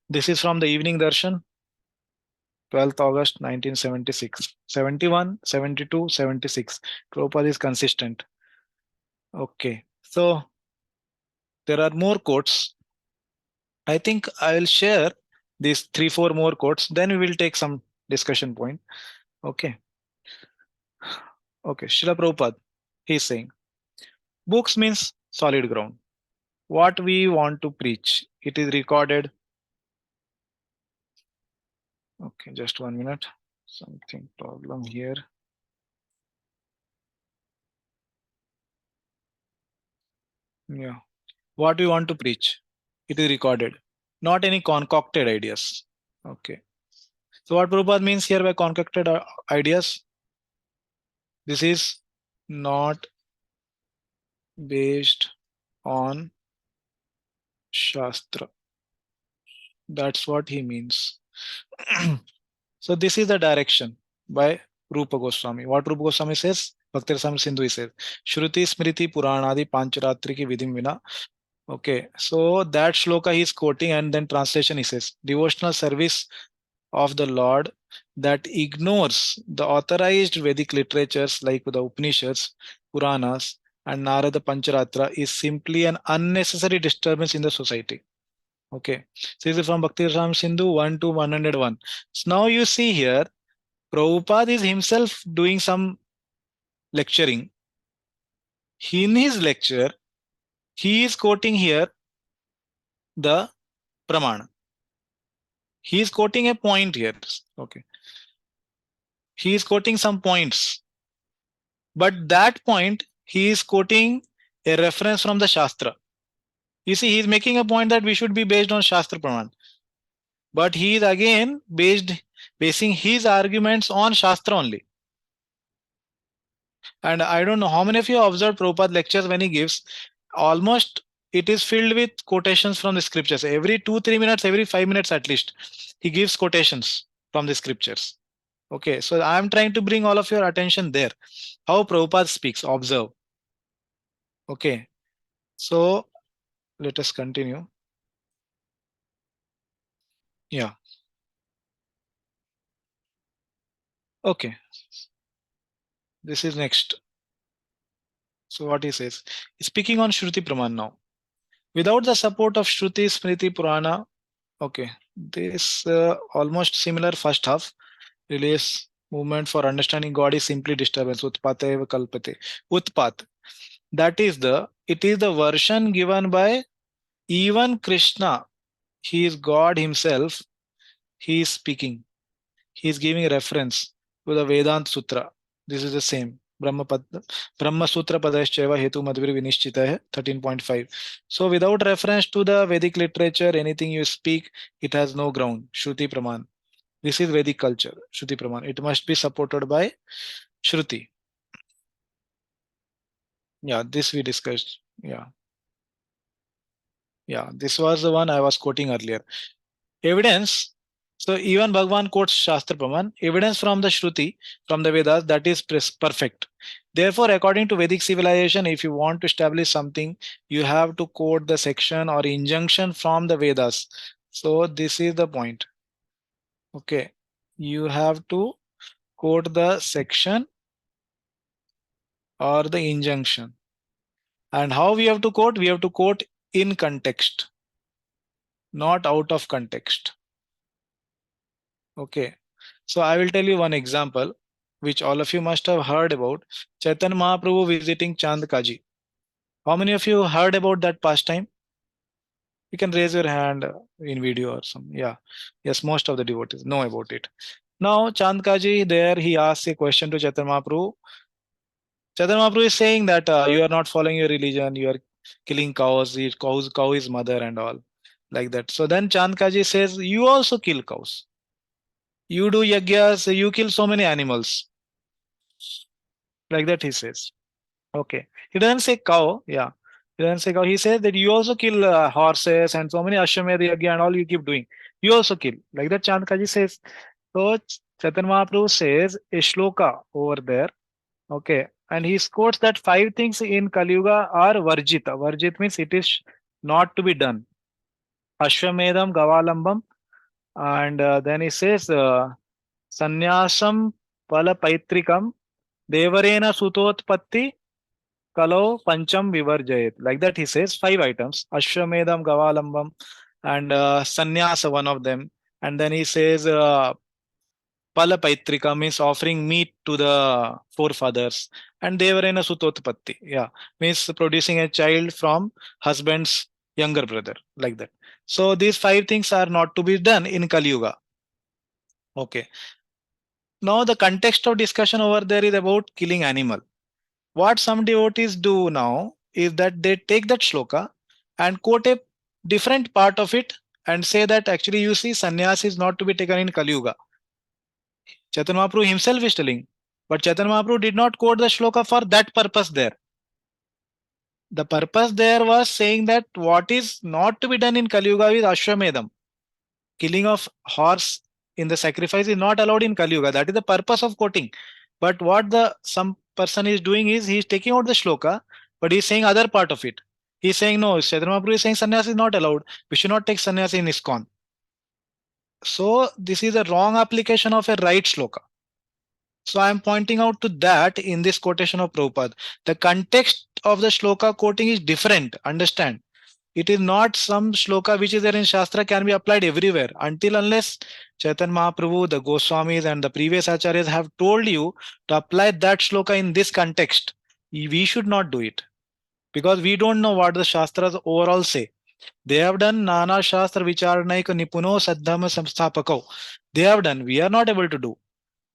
This is from the Evening Darshan, 12th August 1976. 71, 72, 76. Prabhupada is consistent. Okay, so there are more quotes. I think I will share these 3-4 more quotes, then we will take some discussion point. Okay. Okay, Srila Prabhupada, he is saying, books means solid ground. What we want to preach, it is recorded. Okay, just 1 minute. Something problem here. Yeah. What we want to preach, it is recorded, not any concocted ideas. Okay. So what Prabhupada means here by concocted ideas? This is not based on Shastra. That's what he means. So this is the direction by Rupa Goswami. What Rupa Goswami says, Bhakti Rasamrita Sindhu says, Shruti Smriti Puranadi Pancharatri ki Vidhim Vina. Okay, so that shloka he is quoting, and then translation he says, devotional service of the Lord that ignores the authorized Vedic literatures like the Upanishads, Puranas, and Narada Pancharatra is simply an unnecessary disturbance in the society. Okay, so this is from Bhakti Rasamrita Sindhu 1 to 101. So now you see here, Prabhupada is himself doing some lecturing. In his lecture, he is quoting here the Pramana. He is quoting a point here. Okay. He is quoting some points. But that point, he is quoting a reference from the Shastra. You see, he is making a point that we should be based on Shastra Pramana. But he is again basing his arguments on Shastra only. And I don't know how many of you have observed Prabhupada lectures when he gives. Almost it is filled with quotations from the scriptures. Every 2-3 minutes, every 5 minutes at least, he gives quotations from the scriptures. Okay, so I am trying to bring all of your attention there. How Prabhupada speaks, observe. Okay, so let us continue. Yeah. Okay. This is next. So what he says, speaking on Shruti Praman now. Without the support of Shruti, Smriti, Purana, okay, this almost similar first half. Release movement for understanding God is simply disturbance. Utpata eva kalpate. Utpat. That is it is the version given by even Krishna. He is God himself. He is speaking. He is giving reference to the Vedanta Sutra. This is the same. Brahma Sutra Padascheva Hetu Madhvir Vinishchita 13.5. So without reference to the Vedic literature, anything you speak, it has no ground. Shruti Praman. This is Vedic culture. Shruti Praman. It must be supported by Shruti. Yeah, this we discussed. Yeah. Yeah, this was the one I was quoting earlier. Evidence. So even Bhagavan quotes Shastra Praman, evidence from the Shruti, from the Vedas, that is perfect. Therefore, according to Vedic civilization, if you want to establish something, you have to quote the section or injunction from the Vedas. So this is the point. Okay. You have to quote the section or the injunction. And how we have to quote? We have to quote in context, not out of context. Okay. So I will tell you one example, which all of you must have heard about. Chaitanya Mahaprabhu visiting Chand Kaji. How many of you heard about that pastime? You can raise your hand in video or something. Yeah. Yes, most of the devotees know about it. Now, Chand Kaji, there he asks a question to Chaitanya Mahaprabhu. Chaitanya Mahaprabhu is saying that you are not following your religion, you are killing cows, cow is mother and all like that. So then Chand Kaji says, you also kill cows. You do yagyas, you kill so many animals. Like that he says. Okay. He doesn't say cow. Yeah. He doesn't say cow. He says that you also kill horses and so many Ashwamedha yagya and all you keep doing. You also kill. Like that Chand Kaji says. So Chaitanya Mahaprabhu says a shloka over there. Okay. And he quotes that 5 things in Kali Yuga are varjita. Varjit means it is not to be done. Ashwamedham, Gavalambam. And then he says Sannyasam, Palapaitrikam, Devarena Sutotpatti, Kalau Pancham Vivarjayet. Like that he says 5 items. Ashwamedham, Gavalambam, and Sannyasa, one of them. And then he says Palapaitrika means offering meat to the forefathers. And Devarena Sutotpatti. Yeah. Means producing a child from husband's younger brother. Like that. So these 5 things are not to be done in Kali Yuga. Okay. Now the context of discussion over there is about killing animal. What some devotees do now is that they take that shloka and quote a different part of it and say that actually you see sannyas is not to be taken in Kali Yuga. Chaitanya Mahaprabhu himself is telling, but Chaitanya Mahaprabhu did not quote the shloka for that purpose there. The purpose there was saying that what is not to be done in Kali Yuga is Ashwamedham. Killing of horse in the sacrifice is not allowed in Kali Yuga. That is the purpose of quoting. But what the some person is doing is he is taking out the shloka, but he is saying other part of it. He is saying no, Chaitanya Mahaprabhu is saying sannyas is not allowed. We should not take sannyas in ISKCON. So this is a wrong application of a right shloka. So I am pointing out to that in this quotation of Prabhupada. The context of the shloka quoting is different. Understand? It is not some shloka which is there in Shastra can be applied everywhere until unless Chaitanya Mahaprabhu, the Goswamis and the previous acharyas have told you to apply that shloka in this context. We should not do it because we don't know what the Shastras overall say. They have done Nana Shastra Vicharanaika Nipuno Saddhama Samsthapako. They have done. We are not able to do.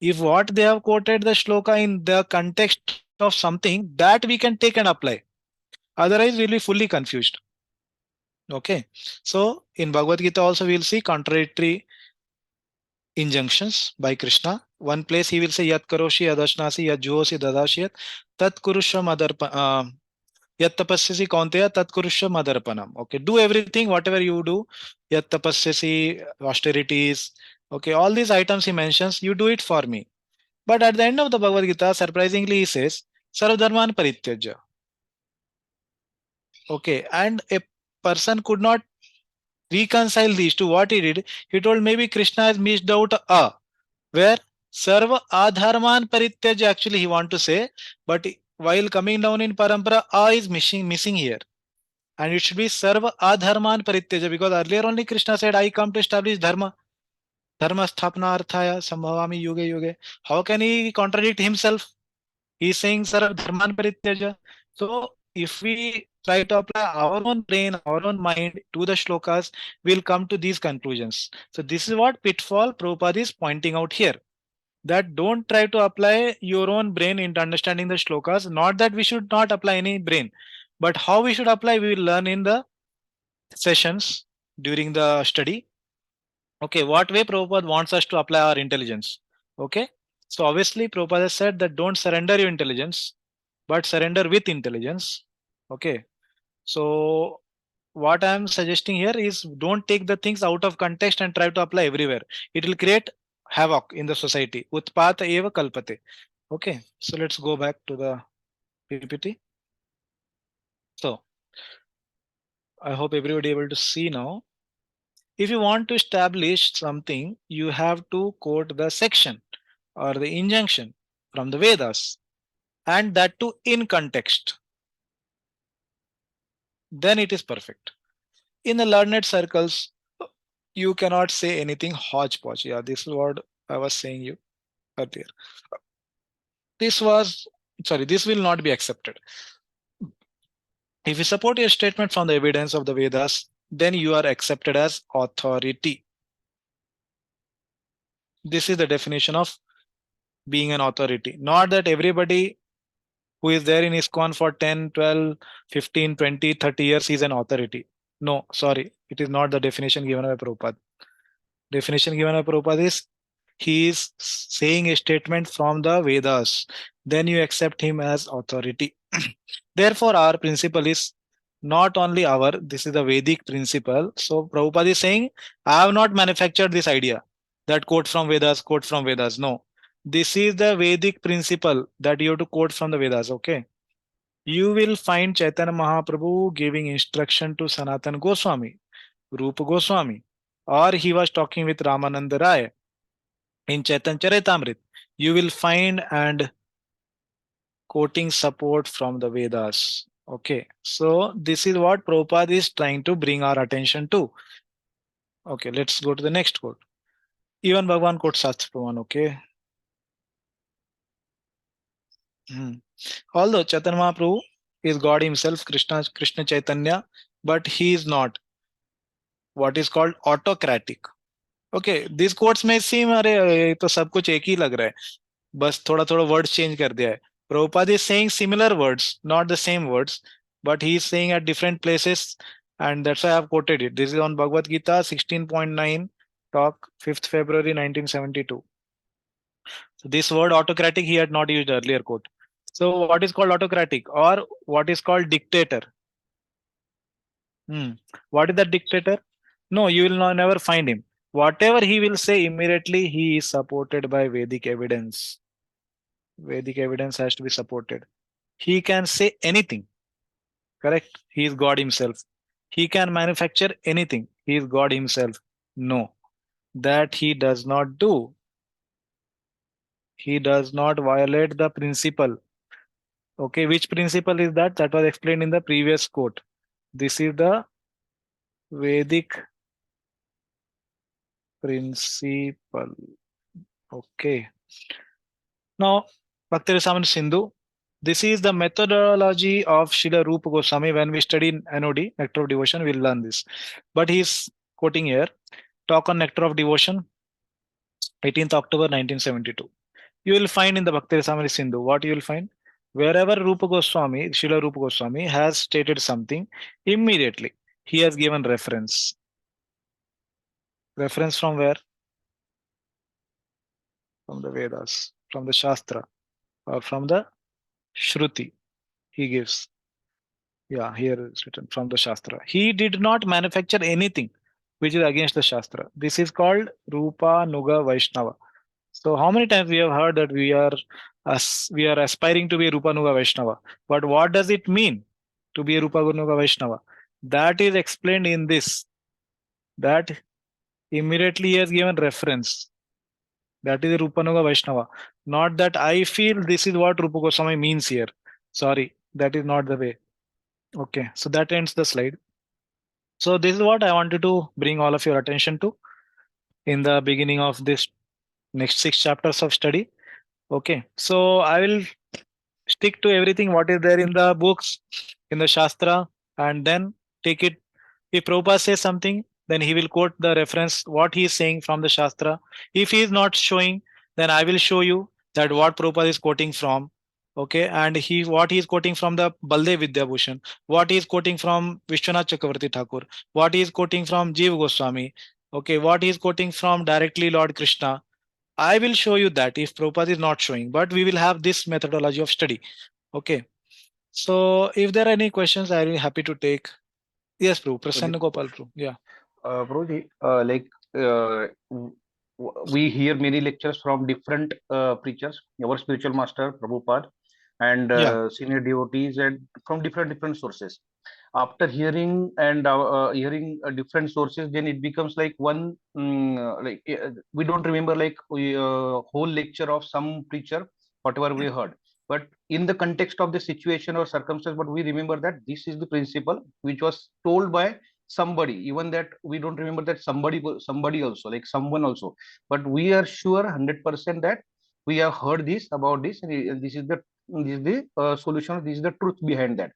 If what they have quoted the shloka in the context of something, that we can take and apply. Otherwise, we'll be fully confused. Okay. So in Bhagavad Gita also we'll see contradictory injunctions by Krishna. One place he will say Yat Karoshi Adashnasi Yat Juhosi Dadashyat Tat Kurusham Adarpa Yat Tapasyasi Kaunteya Tat Kurusham Adarpanam. Okay. Do everything, whatever you do, Yat Tapasyasi, austerities. Okay. All these items he mentions, you do it for me. But at the end of the Bhagavad Gita, surprisingly, he says, Sarvadharman Parityaja. Okay. And a person could not reconcile these two. What he did, he told maybe Krishna has missed out a, where Sarva Adharman Parityaja actually he want to say, but while coming down in Parampara, a is missing here. And it should be Sarva Adharman Parityaja because earlier only Krishna said, I come to establish Dharma. Dharma Sthapna Arthaya Sambhavami Yuge Yuge. How can he contradict himself? He is saying Sarva Dharman Parityaja. So if we try to apply our own brain, our own mind to the shlokas, we'll come to these conclusions. So this is what pitfall Prabhupada is pointing out here. That don't try to apply your own brain into understanding the shlokas. Not that we should not apply any brain, but how we should apply, we will learn in the sessions during the study. Okay, what way Prabhupada wants us to apply our intelligence. Okay, so obviously Prabhupada has said that don't surrender your intelligence, but surrender with intelligence. Okay, so what I am suggesting here is don't take the things out of context and try to apply everywhere. It will create havoc in the society. Utpata eva kalpate. Okay, so let's go back to the PPT. So I hope everybody able to see now. If you want to establish something, you have to quote the section or the injunction from the Vedas, and that too in context. Then it is perfect. In the learned circles, you cannot say anything hodgepodge. Yeah, this is what I was saying you earlier. This will not be accepted. If you support your statement from the evidence of the Vedas, then you are accepted as authority. This is the definition of being an authority. Not that everybody who is there in ISKCON for 10, 12, 15, 20, 30 years is an authority. No, sorry. It is not the definition given by Prabhupada. Definition given by Prabhupada is he is saying a statement from the Vedas. Then you accept him as authority. Therefore, our principle is not only this is the Vedic principle. So Prabhupada is saying, I have not manufactured this idea that quote from Vedas. No. This is the Vedic principle that you have to quote from the Vedas. Okay. You will find Chaitanya Mahaprabhu giving instruction to Sanatana Goswami, Rupa Goswami, or he was talking with Ramananda Rai in Chaitanya Charitamrita. You will find and quoting support from the Vedas. Okay, so this is what Prabhupada is trying to bring our attention to. Okay, let's go to the next quote. Even Bhagavan quotes Shastri Praman. Okay. Although Chaitanya Mahaprabhu is God himself, Krishna Chaitanya, but he is not what is called autocratic. Okay, these quotes may seem अरे ये तो सब कुछ एक ही लग रहा है, बस थोड़ा थोड़ा words change कर दिया है. Prabhupada is saying similar words, not the same words, but he is saying at different places, and that's why I have quoted it. This is on Bhagavad Gita 16.9 talk 5th February 1972. So this word autocratic he had not used earlier quote. So what is called autocratic or what is called dictator? What is the dictator? No, you will never find him. Whatever he will say immediately, he is supported by Vedic evidence. Vedic evidence has to be supported. He can say anything. Correct? He is God himself. He can manufacture anything. He is God himself. No, that he does not do. He does not violate the principle. Okay, which principle is that? That was explained in the previous quote. This is the Vedic principle. Okay. Now, Bhakti Rasamrita Sindhu. This is the methodology of Srila Rupa Goswami. When we study NOD, Nectar of Devotion, we'll learn this. But he's quoting here, talk on Nectar of Devotion, 18th October 1972. You will find in the Bhakti Rasamrita Sindhu, what you will find? Wherever Rupa Goswami, Srila Rupa Goswami has stated something, immediately he has given reference. Reference from where? From the Vedas, from the Shastra, or from the Shruti. He gives. Yeah, here it's written from the Shastra. He did not manufacture anything which is against the Shastra. This is called Rupa Nuga Vaishnava. So how many times we have heard that we are aspiring to be a Rupa Nuga Vaishnava? But what does it mean to be a Rupa Nuga Vaishnava? That is explained in this. That immediately he has given reference. That is a Rupa Nuga Vaishnava. Not that I feel this is what Rupa Goswami means here. Sorry, that is not the way. Okay, so that ends the slide. So this is what I wanted to bring all of your attention to in the beginning of this next 6 chapters of study. Okay, so I will stick to everything what is there in the books, in the Shastra, and then take it. If Prabhupada says something, then he will quote the reference, what he is saying from the Shastra. If he is not showing, then I will show you that what Prabhupada is quoting from. Okay, and what he is quoting from the Baldev Vidyabhushan, what he is quoting from Vishwanath Chakravarti Thakur, what he is quoting from Jiva Goswami, okay, what he is quoting from directly Lord Krishna. I will show you that if Prabhupada is not showing, but we will have this methodology of study. Okay. So if there are any questions, I will be happy to take. Yes, Prabhu. Prasanna Gopal, Prabhu. Yeah.
Prabhuji, we hear many lectures from different preachers, our spiritual master Prabhupada, and senior devotees, and from different sources. After hearing and hearing different sources, then it becomes like one we don't remember like whole lecture of some preacher, whatever we heard. But in the context of the situation or circumstance, but we remember that this is the principle which was told by somebody, even that we don't remember that somebody also, like someone also, but we are sure 100% that we have heard this about this, and this is the solution, this is the truth behind that.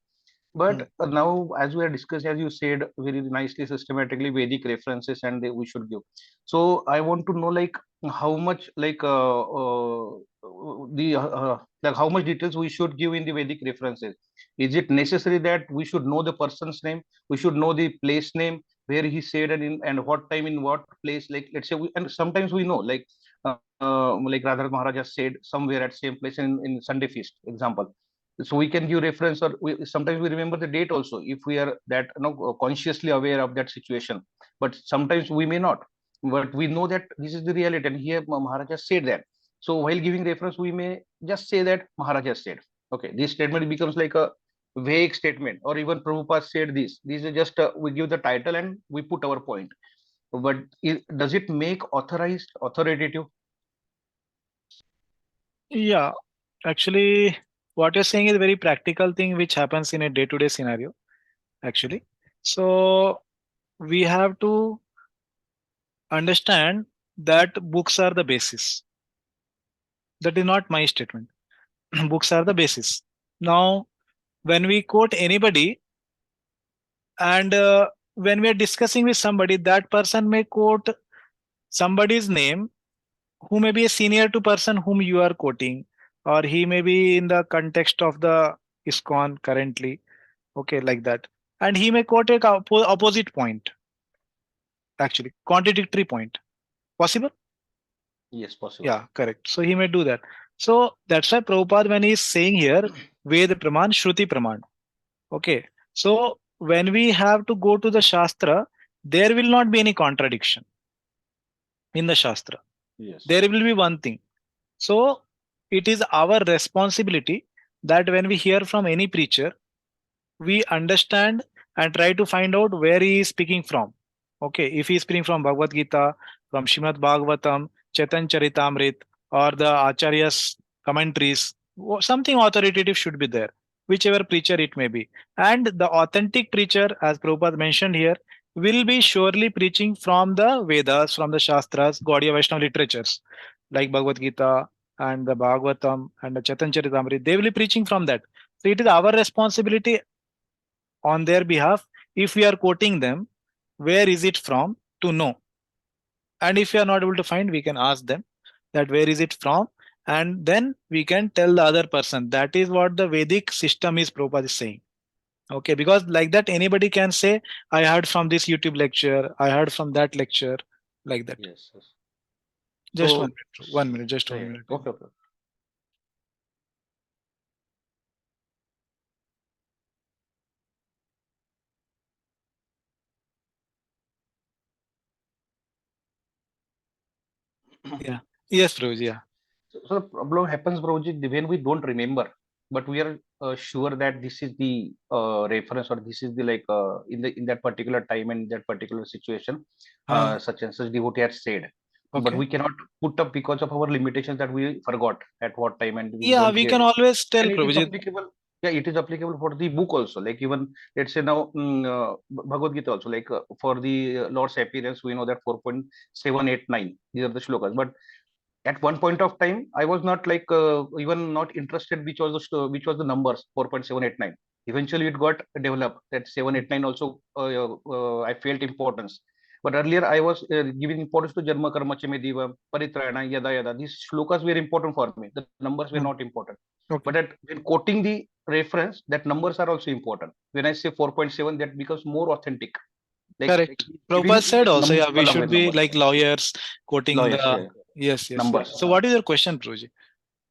But now, as we are discussing, as you said very nicely, systematically, Vedic references, and we should give. So I want to know, like, how much, like how much details we should give in the Vedic references. Is it necessary that we should know the person's name? We should know the place name where he said and what time in what place. Like, let's say, and sometimes we know, like Radha Maharaja said somewhere at same place in Sunday feast, example. So we can give reference, or sometimes we remember the date also if we are that consciously aware of that situation, but sometimes we may not, but we know that this is the reality, and here Maharaja said that. So while giving reference, we may just say that Maharaja said. Okay, this statement becomes like a vague statement, or even Prabhupada said this is just we give the title and we put our point, but does it make authorized authoritative?
Yeah, actually, what you're saying is a very practical thing which happens in a day-to-day scenario, actually. So we have to understand that books are the basis. That is not my statement. Books are the basis. Now, when we quote anybody, and when we are discussing with somebody, that person may quote somebody's name who may be a senior to person whom you are quoting, or he may be in the context of the ISKCON currently, okay, like that. And he may quote a opposite point, actually, contradictory point. Possible?
Yes, possible.
Yeah, correct. So he may do that. So that's why Prabhupada, when he's saying here, Ved Praman, Shruti Praman. Okay. So when we have to go to the Shastra, there will not be any contradiction in the Shastra.
Yes.
There will be one thing. So it is our responsibility that when we hear from any preacher, we understand and try to find out where he is speaking from. Okay, if he is speaking from Bhagavad Gita, from Srimad Bhagavatam, Chetan Charitamrit, or the Acharya's commentaries, something authoritative should be there, whichever preacher it may be. And the authentic preacher, as Prabhupada mentioned here, will be surely preaching from the Vedas, from the Shastras, Gaudiya Vaishnava literatures, like Bhagavad Gita and the Bhagavatam and the Chetan Charitamrit. They will be preaching from that. So it is our responsibility on their behalf, if we are quoting them, where is it from, to know. And if we are not able to find, we can ask them that where is it from, and then we can tell the other person. That is what the Vedic system is, Prabhupada is saying. Okay, because like that anybody can say, I heard from this YouTube lecture, I heard from that lecture, like that.
Yes. Yes.
Just
So,
1 minute, 1 minute, just
yeah,
1
yeah.
minute.
Okay. Okay.
Yeah. Yes, Prabhuji, yeah.
So the problem happens, Prabhuji, when we don't remember, but we are sure that this is the reference, or this is the like in that particular time and that particular situation, such and such devotee has said. But
Okay.
we cannot put up because of our limitations that we forgot at what time, and we
Yeah,
don't
we
get
can
it.
always tell
And it is
Prabhuji.
applicable. Yeah, it is applicable for the book also. Like even let's say now Bhagavad Gita also. Like for the Lord's appearance, we know that 4.789. These are the shlokas. But at one point of time, I was not like even not interested which was the numbers 4.789. Eventually it got developed that 789 also I felt importance. But earlier I was giving importance to Jarma Karma Chemediva Paritrayana Yada Yada. These shlokas were important for me, the numbers were not important.
Okay.
But when quoting the reference, that numbers are also important. When I say 4.7, that becomes more authentic.
Correct.
Giving
Prabhupada said also, yeah, we
along
should
with
be
numbers.
like lawyers quoting
Lawyers,
the.
yeah.
Yes, yes.
Numbers.
So what is your question, Prabhuji?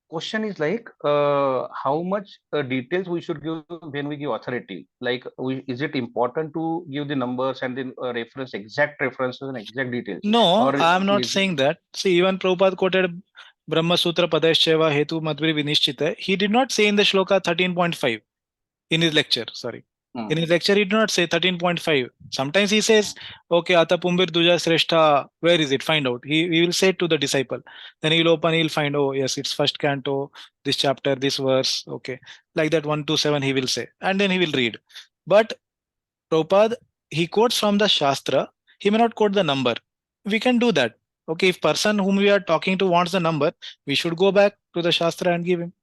Question is like how much details we should give when we give authority. Like, is it important to give the numbers and then reference, exact references and exact details?
No,
Or
I am not
is it-
saying that. See, even Prabhupada quoted Brahma Sutra Padashcheva Hetu Madhuri Vinishchita. He did not say in the shloka 13.5 in his lecture. Sorry. In his lecture, he did not say 13.5. Sometimes he says, okay, Ata Pumbir Duja Sreshta, where is it? Find out. He will say to the disciple. Then he'll open, he'll find, oh, yes, it's first canto, this chapter, this verse. Okay. Like that 1 to 7, he will say. And then he will read. But Prabhupada, he quotes from the Shastra. He may not quote the number. We can do that. Okay, if person whom we are talking to wants the number, we should go back to the Shastra and give him.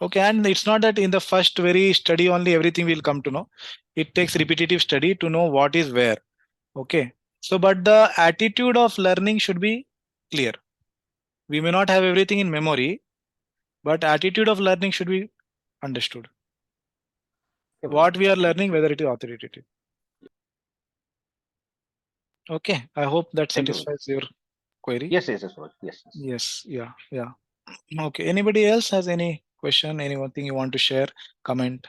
Okay, and it's not that in the first very study only everything will come to know. It takes repetitive study to know what is where. Okay, so but the attitude of learning should be clear. We may not have everything in memory, but attitude of learning should be understood. What we are learning, whether it is authoritative. Okay, I hope that
Thank you.
satisfies your query.
Yes, yes, yes, yes.
Yes, yeah, yeah. Okay, anybody else has any question, anything you want to share, comment?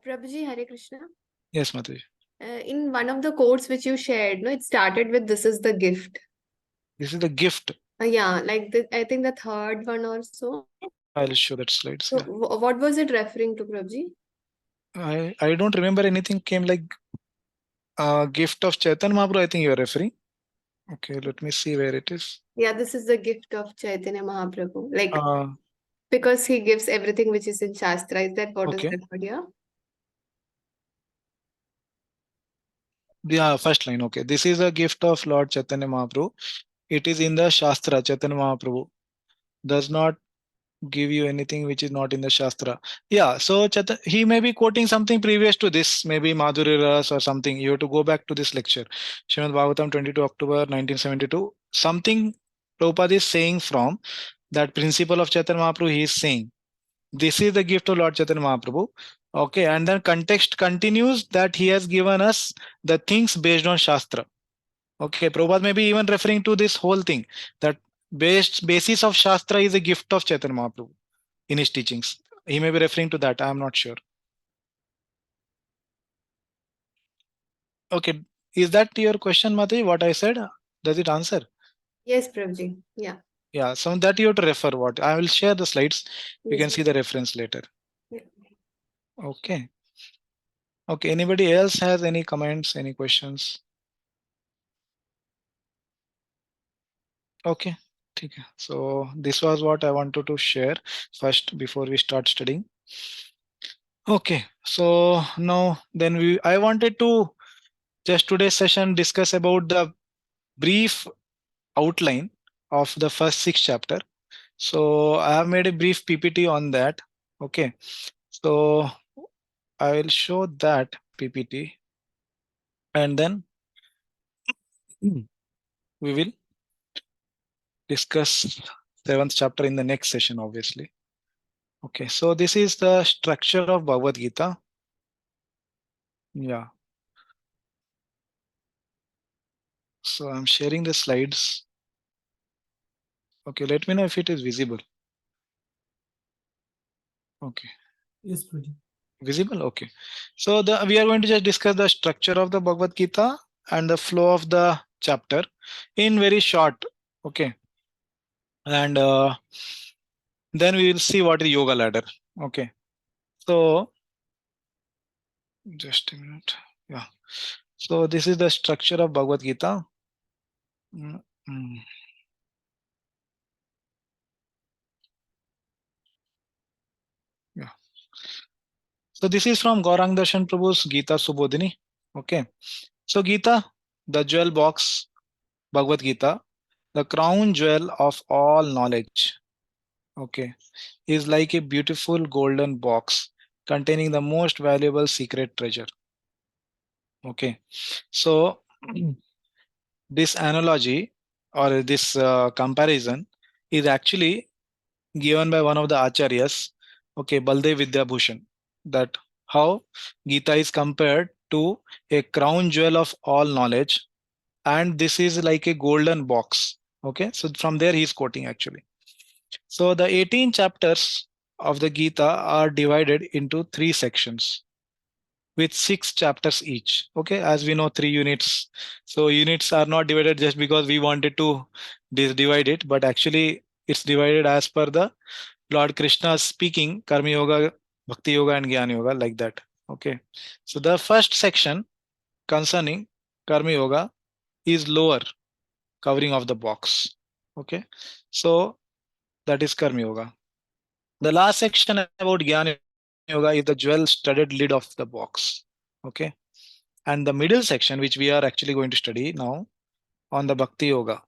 Prabhuji, Hare Krishna.
Yes, Mataji.
In one of the quotes which you shared, no, it started with "This is the gift."
This is the gift.
Yeah, like I think the third one or so.
I'll show that slides.
So,
Yeah.
what was it referring to, Prabhuji?
I don't remember anything came like gift of Chaitanya Mahaprabhu. I think you are referring. Okay, let me see where it is.
Yeah, this is the gift of Chaitanya Mahaprabhu. Like because he gives everything which is in Shastra. Is that what is referred here?
Yeah, first line. Okay, this is a gift of Lord Chaitanya Mahaprabhu. It is in the Shastra. Chaitanya Mahaprabhu does not give you anything which is not in the Shastra. Yeah, so he may be quoting something previous to this, maybe Madhuri Ras or something. You have to go back to this lecture. Srimad Bhagavatam, 22 October 1972. Something Prabhupada is saying from that principle of Chaitanya Mahaprabhu, he is saying, this is the gift of Lord Chaitanya Mahaprabhu. Okay, and then context continues that he has given us the things based on Shastra. Okay, Prabhupada may be even referring to this whole thing, that basis of Shastra is a gift of Chaitanya Mahaprabhu in his teachings. He may be referring to that. I am not sure. Okay, is that your question, Mataji? What I said, does it answer?
Yes, Prabhuji. Yeah.
Yeah, so that you have to refer. What I will share the slides. You
Yes,
can see the reference later.
Yeah.
Okay. Okay. Anybody else has any comments, any questions? Okay. Okay. So this was what I wanted to share first before we start studying. Okay. So now then I wanted to just today's session discuss about the brief outline of the first 6 chapter. So I have made a brief PPT on that. Okay. So I will show that PPT and then we will discuss 7th chapter in the next session, obviously. Okay, so this is the structure of Bhagavad Gita. Yeah. So I'm sharing the slides. Okay, let me know if it is visible. Okay.
Yes, Prabhuji.
Visible? Okay. So we are going to just discuss the structure of the Bhagavad Gita and the flow of the chapter in very short. Okay. And then we will see what is yoga ladder. Okay. So just a minute. Yeah. So this is the structure of Bhagavad Gita. Yeah. So this is from Gaurang Darshan Prabhu's Gita Subodhini. Okay. So Gita, the jewel box, Bhagavad Gita, the crown jewel of all knowledge. Okay. Is like a beautiful golden box containing the most valuable secret treasure. Okay. So this analogy or this comparison is actually given by one of the acharyas, okay, Baldev Vidyabhushan, that how Gita is compared to a crown jewel of all knowledge, and this is like a golden box. Okay, so from there he is quoting actually. So the 18 chapters of the Gita are divided into 3 sections with 6 chapters each. Okay, as we know, 3 units. So units are not divided just because we wanted to divide it, but actually it's divided as per the Lord Krishna speaking Karma Yoga, Bhakti Yoga, and Jnana Yoga, like that. Okay. So the first section concerning Karma Yoga is lower covering of the box. Okay. So that is Karma Yoga. The last section about Jnana Yoga is the jewel studded lid of the box. Okay. And the middle section, which we are actually going to study now on the Bhakti Yoga,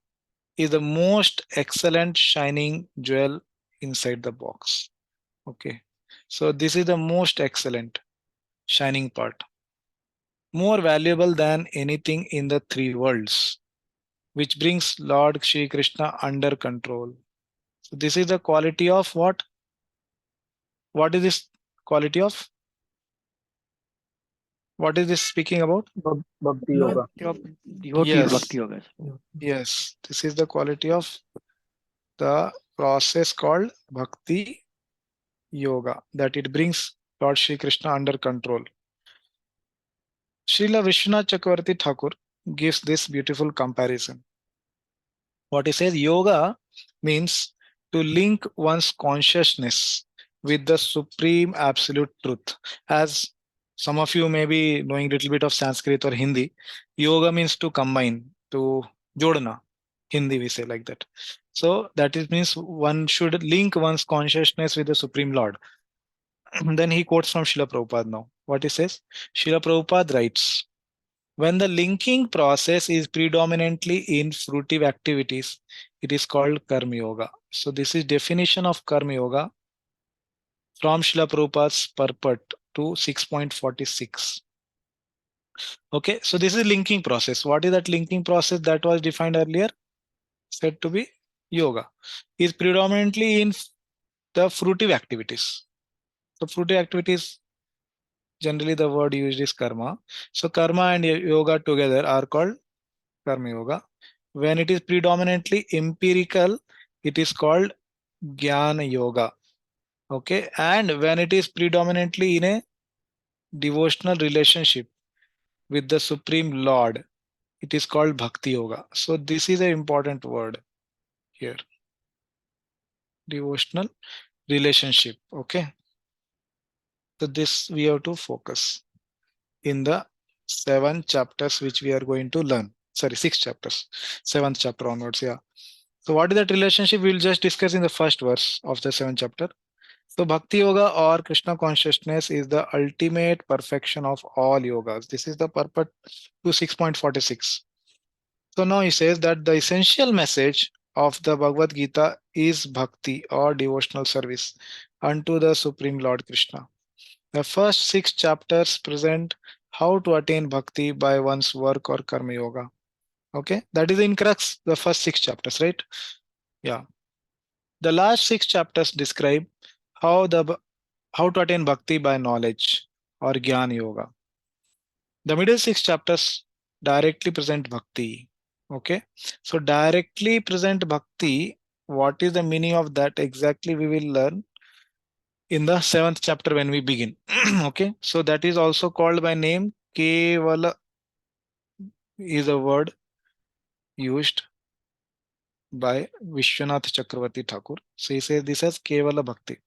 is the most excellent shining jewel inside the box. Okay. So this is the most excellent shining part. More valuable than anything in the 3 worlds, which brings Lord Shri Krishna under control. So this is the quality of what? What is this quality of? What is this speaking about?
Bhakti Yoga.
Devotees,
Yes.
Bhakti Yogas.
Yes. This is the quality of the process called Bhakti Yoga, that it brings Lord Shri Krishna under control. Srila Vishwanath Chakravarti Thakur gives this beautiful comparison. What he says, yoga means to link one's consciousness with the supreme absolute truth. As some of you may be knowing a little bit of Sanskrit or Hindi, yoga means to combine, to jodna. Hindi we say like that. So that it means one should link one's consciousness with the Supreme Lord. Then he quotes from Srila Prabhupada now. What he says? Srila Prabhupada writes, when the linking process is predominantly in fruitive activities, it is called Karma Yoga. So this is definition of Karma Yoga from Srila Prabhupada's purport to 6.46. Okay, so this is linking process. What is that linking process that was defined earlier? Said to be yoga. Is predominantly in the fruitive activities. So fruitive activities, generally the word used is karma. So karma and yoga together are called Karma Yoga. When it is predominantly empirical, it is called Jnana Yoga. Okay, and when it is predominantly in a devotional relationship with the Supreme Lord, it is called Bhakti Yoga. So this is an important word here. Devotional relationship. Okay. So this we have to focus in the 7 chapters which we are going to learn. Sorry, 6 chapters. 7th chapter onwards. Yeah. So what is that relationship? We'll just discuss in the first verse of the 7th chapter. So Bhakti Yoga or Krishna Consciousness is the ultimate perfection of all yogas. This is the purport to 6.46. So now he says that the essential message of the Bhagavad Gita is bhakti or devotional service unto the Supreme Lord Krishna. The first 6 chapters present how to attain bhakti by one's work or karma yoga. Okay, that is in crux, the first 6 chapters, right? Yeah. The last 6 chapters describe how to attain bhakti by knowledge or jnana yoga. The middle 6 chapters directly present bhakti. Okay, so directly present bhakti. What is the meaning of that exactly? We will learn in the 7th chapter when we begin. Okay, so that is also called by name Kevala, is a word used by Vishwanath Chakravarti Thakur. So he says this as Kevala Bhakti.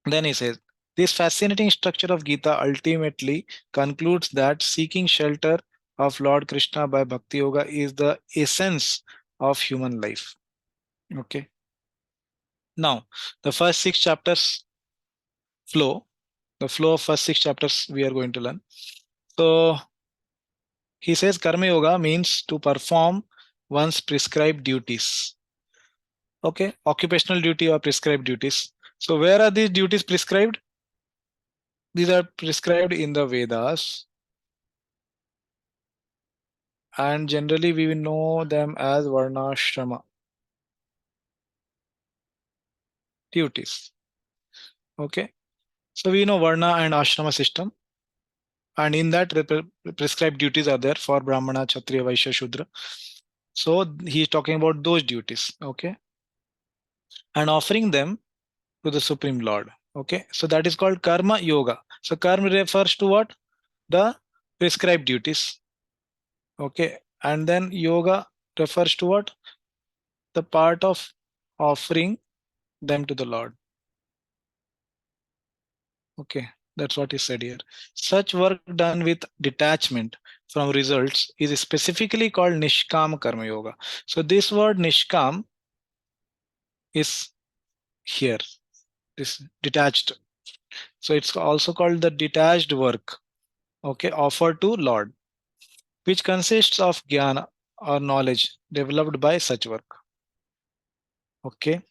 Then he says, this fascinating structure of Gita ultimately concludes that seeking shelter of Lord Krishna by Bhakti Yoga is the essence of human life. Okay. Now, the first 6 chapters the flow of first 6 chapters we are going to learn. So he says Karma Yoga means to perform one's prescribed duties. Okay, occupational duty or prescribed duties. So where are these duties prescribed? These are prescribed in the Vedas. And generally we know them as Varnashrama duties. Okay, so we know Varna and Ashrama system. And in that prescribed duties are there for Brahmana, Kshatriya, Vaishya, Shudra. So he is talking about those duties. Okay, and offering them to the Supreme Lord. Okay, so that is called Karma Yoga. So karma refers to what? The prescribed duties. Okay, and then yoga refers to what? The part of offering them to the Lord. Okay, that's what he said here. Such work done with detachment from results is specifically called Nishkam Karma Yoga. So this word Nishkam is here, this detached. So it's also called the detached work, okay, offered to Lord, which consists of jnana or knowledge developed by such work. Okay.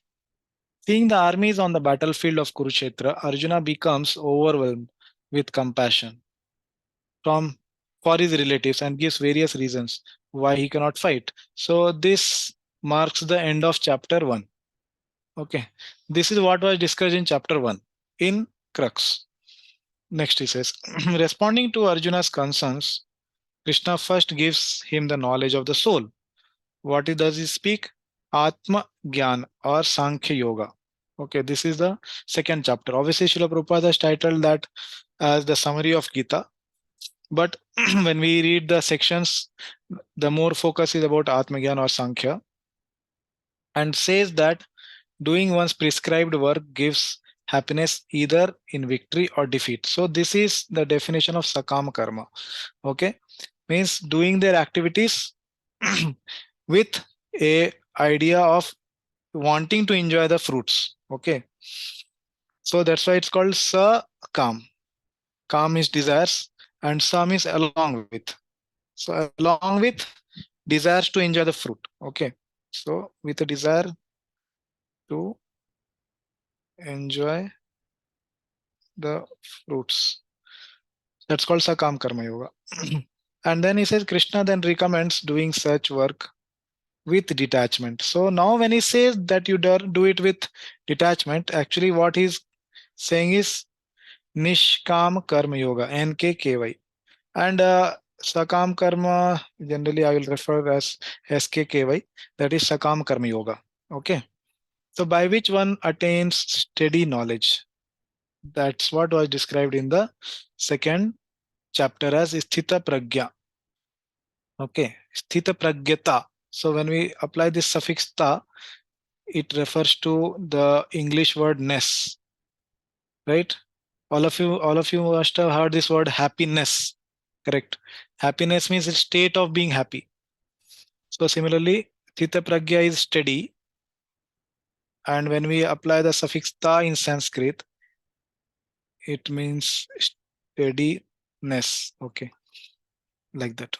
Seeing the armies on the battlefield of Kurukshetra, Arjuna becomes overwhelmed with compassion for his relatives and gives various reasons why he cannot fight. So this marks the end of chapter 1. Okay, this is what was discussed in chapter 1 in crux. Next he says, responding to Arjuna's concerns, Krishna first gives him the knowledge of the soul. What does he speak? Atma Gyan or Sankhya Yoga. Okay, this is the 2nd chapter. Obviously, Srila Prabhupada has titled that as the summary of Gita. But when we read the sections, the more focus is about Atma Gyan or Sankhya, and says that doing one's prescribed work gives happiness either in victory or defeat. So this is the definition of Sakama Karma. Okay, means doing their activities with a idea of wanting to enjoy the fruits. Okay, so that's why it's called Sakam. Kam is desires and Sam is along with. So along with desires to enjoy the fruit. Okay, So with a desire to enjoy the fruits. That's called Sakam Karma Yoga. And then he says Krishna then recommends doing such work with detachment. So now when he says that you do it with detachment, actually what he's saying is Nishkam Karma Yoga, NKKY. And Sakam Karma, generally I will refer as SKKY, that is Sakam Karma Yoga. Okay. So by which one attains steady knowledge. That's what was described in the second chapter as Sthita Pragya. Okay, Sthita Pragyata. So when we apply this suffix ta, it refers to the English word ness, right? All of you must have heard this word happiness, correct? Happiness means a state of being happy. So similarly, Sthita Pragya is steady, and when we apply the suffix ta in Sanskrit, it means steadiness. Okay, like that.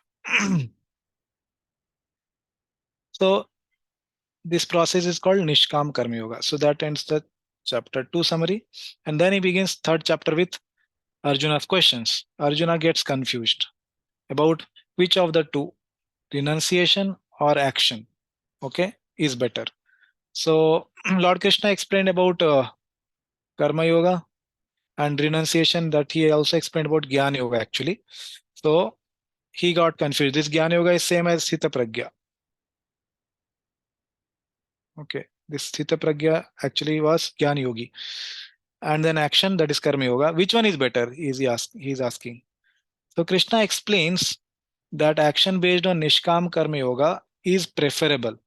So this process is called Nishkam Karma Yoga. So that ends the chapter 2 summary. And then he begins third chapter with Arjuna's questions. Arjuna gets confused about which of the two, renunciation or action, okay, is better. So Lord Krishna explained about Karma Yoga and renunciation, that he also explained about Jnana Yoga actually. So he got confused. This Jnana Yoga is same as Sthita Pragya. Okay, this Sthita Pragya actually was Jnana Yogi. And then action, that is Karma Yoga. Which one is better? He's asking. So Krishna explains that action based on Nishkam Karma Yoga is preferable.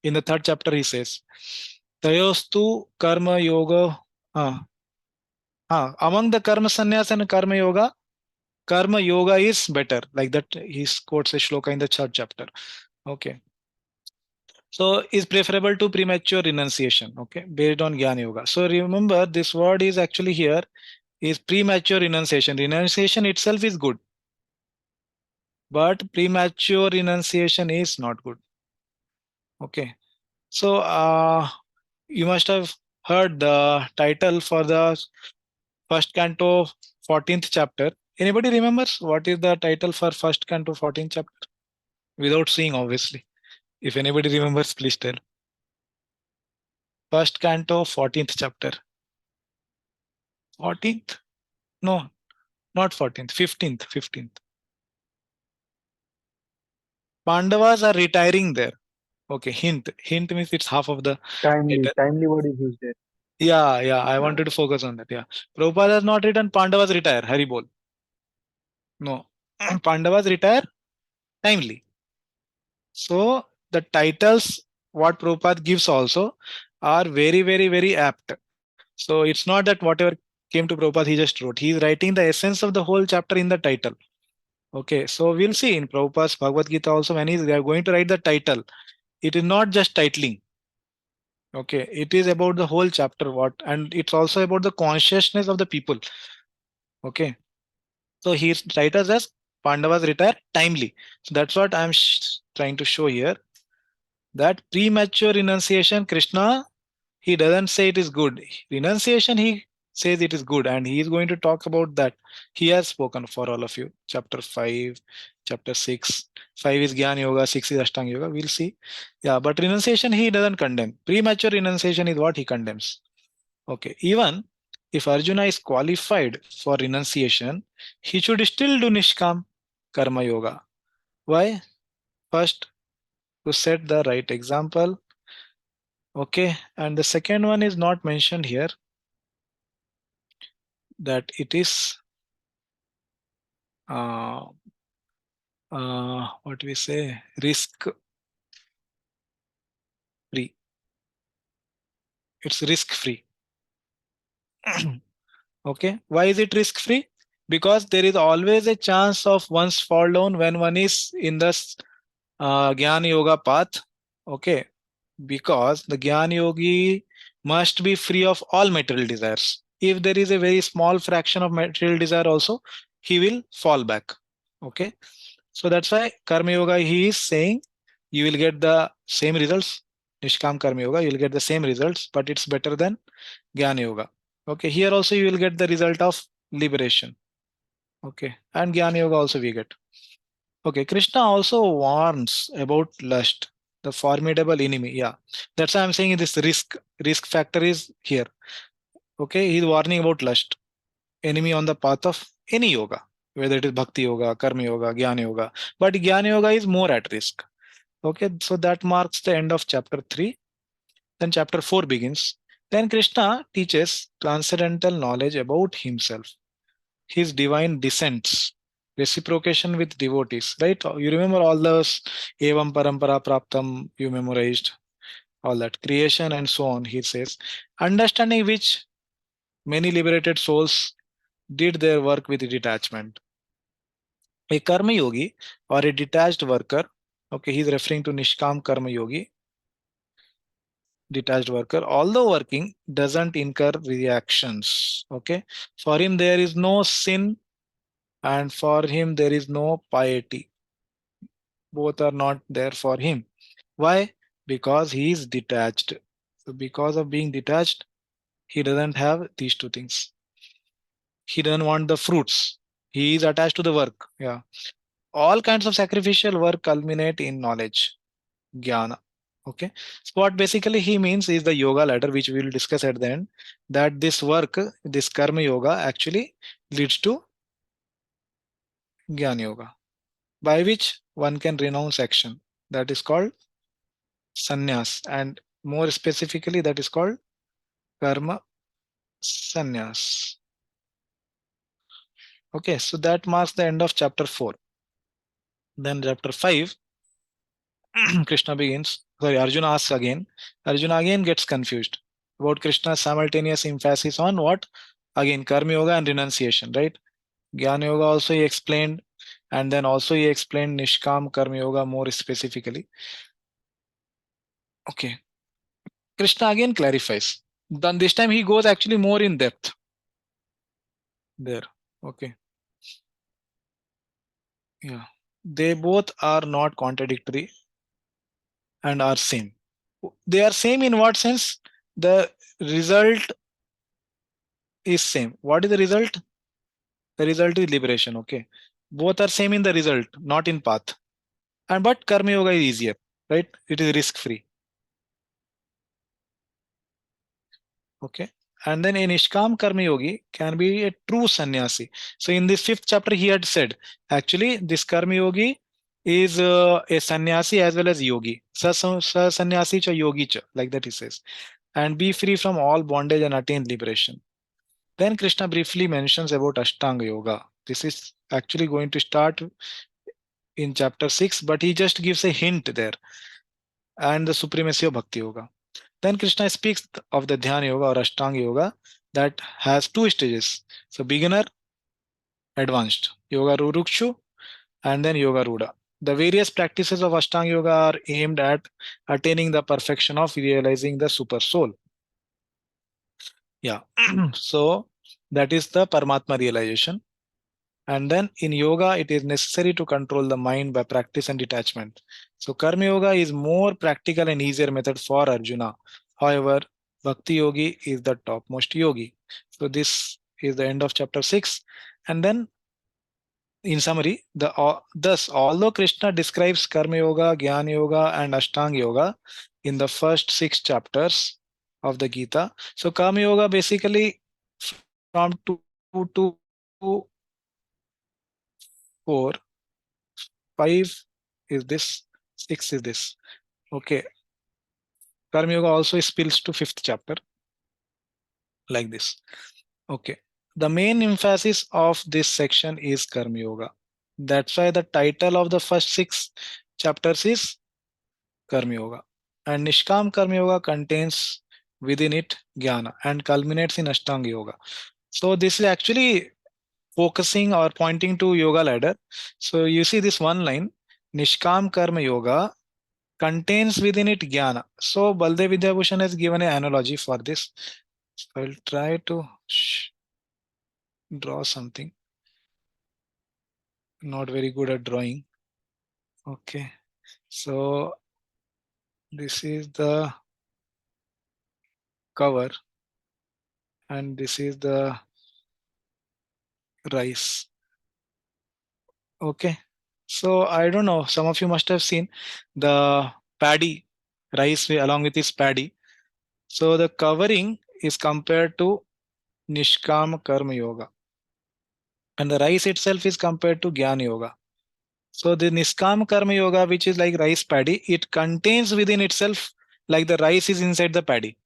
In the third chapter, he says, Tayostu Karma Yoga. Among the Karma Sannyas and Karma Yoga is better. Like that, he quotes a shloka in the third chapter. Okay. So is preferable to premature renunciation, okay, based on Jnana Yoga. So remember, this word is actually here is premature renunciation. Renunciation itself is good, but premature renunciation is not good. Okay. So you must have heard the title for the first canto 14th chapter. Anybody remembers what is the title for first canto 14th chapter? Without seeing, obviously. If anybody remembers, please tell. First canto 14th chapter. 14th? No, not 14th, 15th. 15th. Pandavas are retiring there. Okay, hint. Hint means it's half of the title.
Timely word is used there.
Yeah, I wanted to focus on that. Yeah. Prabhupada has not written Pandavas retire, Hari bol. No. Pandavas retire timely. So the titles what Prabhupada gives also are very, very, very apt. So it's not that whatever came to Prabhupada he just wrote. He is writing the essence of the whole chapter in the title. Okay, so we'll see in Prabhupada's Bhagavad Gita also when they are going to write the title, it is not just titling. Okay, it is about the whole chapter and it's also about the consciousness of the people. Okay, so he writes as Pandavas retire timely. So that's what I'm trying to show here. That premature renunciation, Krishna, he doesn't say it is good. Renunciation, he says it is good, and he is going to talk about that. He has spoken for all of you. Chapter 5, chapter 6. 5 is Jnana Yoga, 6 is Ashtanga Yoga. We'll see. Yeah, but renunciation he doesn't condemn. Premature renunciation is what he condemns. Okay, even if Arjuna is qualified for renunciation, he should still do Nishkam Karma Yoga. Why? First, to set the right example. Okay, and the second one is not mentioned here, that it is what we say, risk free. It's risk free. Okay, why is it risk free? Because there is always a chance of one's fall down when one is in the Jnana Yoga path. Okay, because the Jnana Yogi must be free of all material desires. If there is a very small fraction of material desire also, he will fall back. Okay, so that's why Karma Yoga, he is saying you will get the Same results, Nishkam Karma Yoga, you will get the same results, but it's better than Jnana Yoga. Okay, here also you will get the result of liberation. Okay, and Jnana Yoga also we get. Okay, Krishna also warns about lust, the formidable enemy. Yeah, that's why I'm saying this risk factor is here. Okay, he's warning about lust, enemy on the path of any yoga, whether it is Bhakti Yoga, Karma Yoga, Jnana Yoga. But Jnana Yoga is more at risk. Okay, so that marks the end of chapter 3. Then chapter 4 begins. Then Krishna teaches transcendental knowledge about himself, his divine descents, reciprocation with devotees, right? You remember all those Evam Parampara Praptam you memorized, all that creation and so on, he says, understanding which many liberated souls did their work with detachment. A karma yogi or a detached worker, okay, he's referring to Nishkam Karma Yogi, detached worker, although working, doesn't incur reactions. Okay, for him there is no sin, and for him there is no piety. Both are not there for him. Why? Because he is detached. So because of being detached, he doesn't have these two things. He doesn't want the fruits. He is attached to the work. Yeah. All kinds of sacrificial work culminate in knowledge, jnana. Okay. So what basically he means is the yoga ladder, which we will discuss at the end, that this work, this karma yoga actually leads to jnana yoga, by which one can renounce action. That is called sannyas, and more specifically, that is called karma sannyas. Okay, so that marks the end of chapter 4. Then chapter 5, Krishna begins. Sorry, Arjuna asks again. Arjuna again gets confused about Krishna's simultaneous emphasis on what? Again, karma yoga and renunciation, right? Jnana yoga also he explained, and then also he explained Nishkam karma yoga more specifically. Okay, Krishna again clarifies. Then this time he goes actually more in depth. There. Okay. Yeah. They both are not contradictory and are same. They are same in what sense? The result is same. What is the result? The result is liberation. Okay. Both are same in the result, not in path. And but karma yoga is easier, right? It is risk free. Okay. And then a Nishkam Karma Yogi can be a true sannyasi. So in this 5th chapter, he had said, actually, this Karma Yogi is a sannyasi as well as yogi. Sa sannyasi cha yogi cha, like that he says. And be free from all bondage and attain liberation. Then Krishna briefly mentions about Ashtanga Yoga. This is actually going to start in chapter 6, but he just gives a hint there. And the supremacy of Bhakti Yoga. Then Krishna speaks of the Dhyana Yoga or Ashtanga Yoga that has 2 stages. So beginner, advanced, Yoga Rurukshu, and then Yoga Ruda. The various practices of Ashtanga Yoga are aimed at attaining the perfection of realizing the super soul. Yeah. So that is the Paramatma realization. And then in yoga, it is necessary to control the mind by practice and detachment. So Karma Yoga is more practical and easier method for Arjuna. However, Bhakti Yogi is the topmost yogi. So this is the end of chapter 6. And then in summary, thus although Krishna describes Karma Yoga, Jnana Yoga and Ashtanga Yoga in the first 6 chapters of the Gita. So Karma Yoga basically from 2 to 4, 5 is this, 6 is this. Okay. Karma Yoga also spills to 5th chapter like this. Okay. The main emphasis of this section is Karma Yoga. That's why the title of the first 6 chapters is Karma Yoga. And Nishkam Karma Yoga contains within it Jnana and culminates in Ashtanga Yoga. So this is actually focusing or pointing to yoga ladder. So you see this one line, Nishkam Karma Yoga contains within it jnana. So Baldev Vidyabhushan has given an analogy for this. So I'll try to draw something. Not very good at drawing. Okay. So This is the cover, and this is the rice. Okay, so I don't know, some of you must have seen the paddy rice along with its paddy. So the covering is compared to Nishkam Karma Yoga, and the rice itself is compared to Gyan Yoga. So the Niskam Karma Yoga, which is like rice paddy, it contains within itself like the rice is inside the paddy.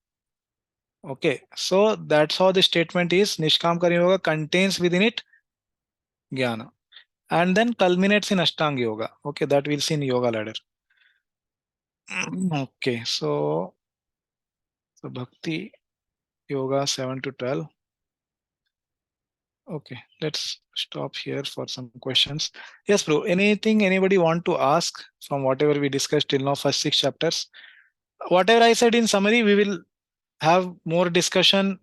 Okay, so that's how the statement is. Nishkam Karma Yoga contains within it Jnana, and then culminates in Ashtanga Yoga. Okay, that we'll see in Yoga ladder. Okay, so Bhakti Yoga 7 to 12. Okay, let's stop here for some questions. Yes, bro. Anything anybody want to ask from whatever we discussed till now, first 6 chapters? Whatever I said in summary, we will have more discussion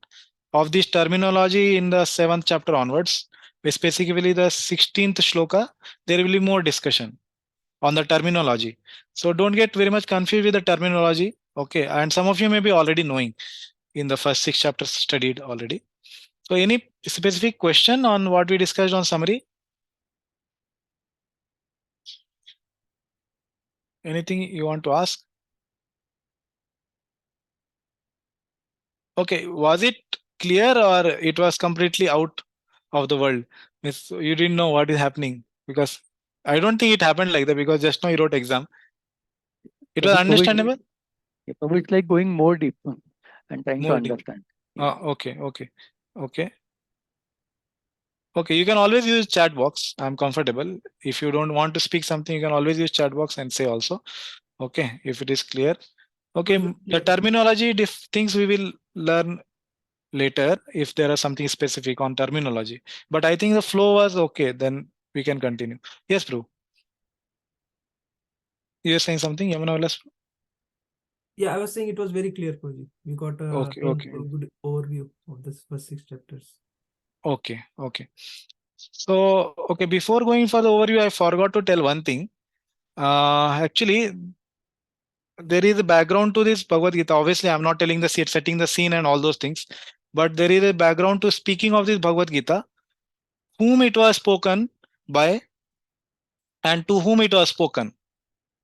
of this terminology in the 7th chapter onwards. Specifically, the 16th shloka, there will be more discussion on the terminology. So don't get very much confused with the terminology. Okay, and some of you may be already knowing in the first 6 chapters studied already. So any specific question on what we discussed on summary? Anything you want to ask? Okay, was it clear or it was completely out of the world? Means you didn't know what is happening, because I don't think it happened like that, because just now you wrote exam. It was understandable?
Prabhu, it's like going more deep and trying to
More deep.
understand. Yeah.
Okay. Okay, you can always use chat box. I'm comfortable. If you don't want to speak something, you can always use chat box and say also. Okay, if it is clear. Okay, the terminology things we will learn later if there are something specific on terminology. But I think the flow was okay. Then we can continue. Yes, bro. You were saying something, Yamuna?
Yeah, I was saying it was very clear, Prabhuji. We got a
Okay.
very good overview of this first 6 chapters.
Okay. So, okay, before going for the overview, I forgot to tell one thing. Actually, there is a background to this Bhagavad Gita. Obviously, I'm not telling the setting the scene and all those things, but there is a background to speaking of this Bhagavad Gita, whom it was spoken by and to whom it was spoken.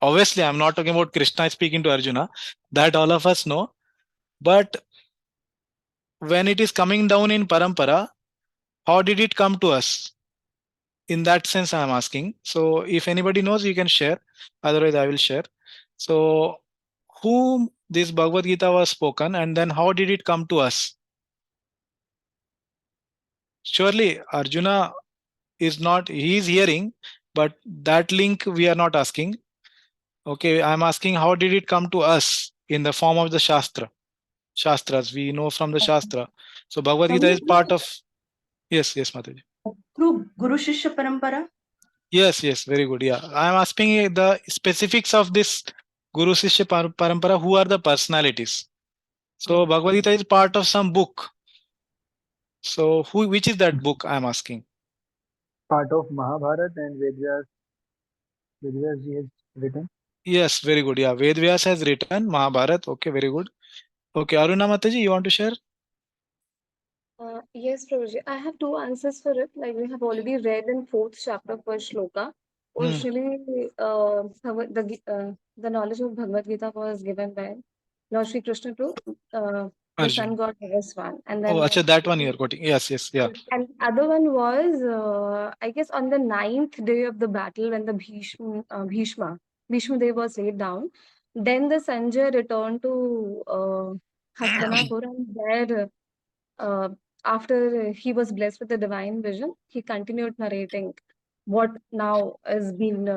Obviously, I'm not talking about Krishna speaking to Arjuna, that all of us know. But when it is coming down in parampara, how did it come to us? In that sense, I'm asking. So if anybody knows, you can share. Otherwise, I will share. So whom this Bhagavad Gita was spoken, and then how did it come to us? Surely Arjuna is not, he is hearing, but that link we are not asking. Okay, I'm asking how did it come to us in the form of the Shastras. We know from the Shastra. So Bhagavad Gita is part of, yes, Mataji.
Through Guru Shishya Parampara?
Yes, very good. Yeah, I'm asking the specifics of this Guru Shishya Parampara. Who are the personalities? So Bhagavad Gita is part of some book. So which is that book I'm asking?
Part of Mahabharata and Vedvyas ji has written.
Yes, very good. Yeah, Vedvyas has written Mahabharata. Okay, very good. Okay, Aruna Mataji, you want to share?
Yes, Prabhuji. I have two answers for it. Like we have already read in 4th chapter, first shloka. Originally, the knowledge of Bhagavad Gita was given by Lord Sri Krishna to the sun god Bhagavan, and then
that one you are quoting. Yes, yeah.
And other one was, I guess, on the 9th day of the battle when the Bhishma Dev was laid down. Then the Sanjay returned to Hastinapur, and there, after he was blessed with the divine vision, he continued narrating what now has been,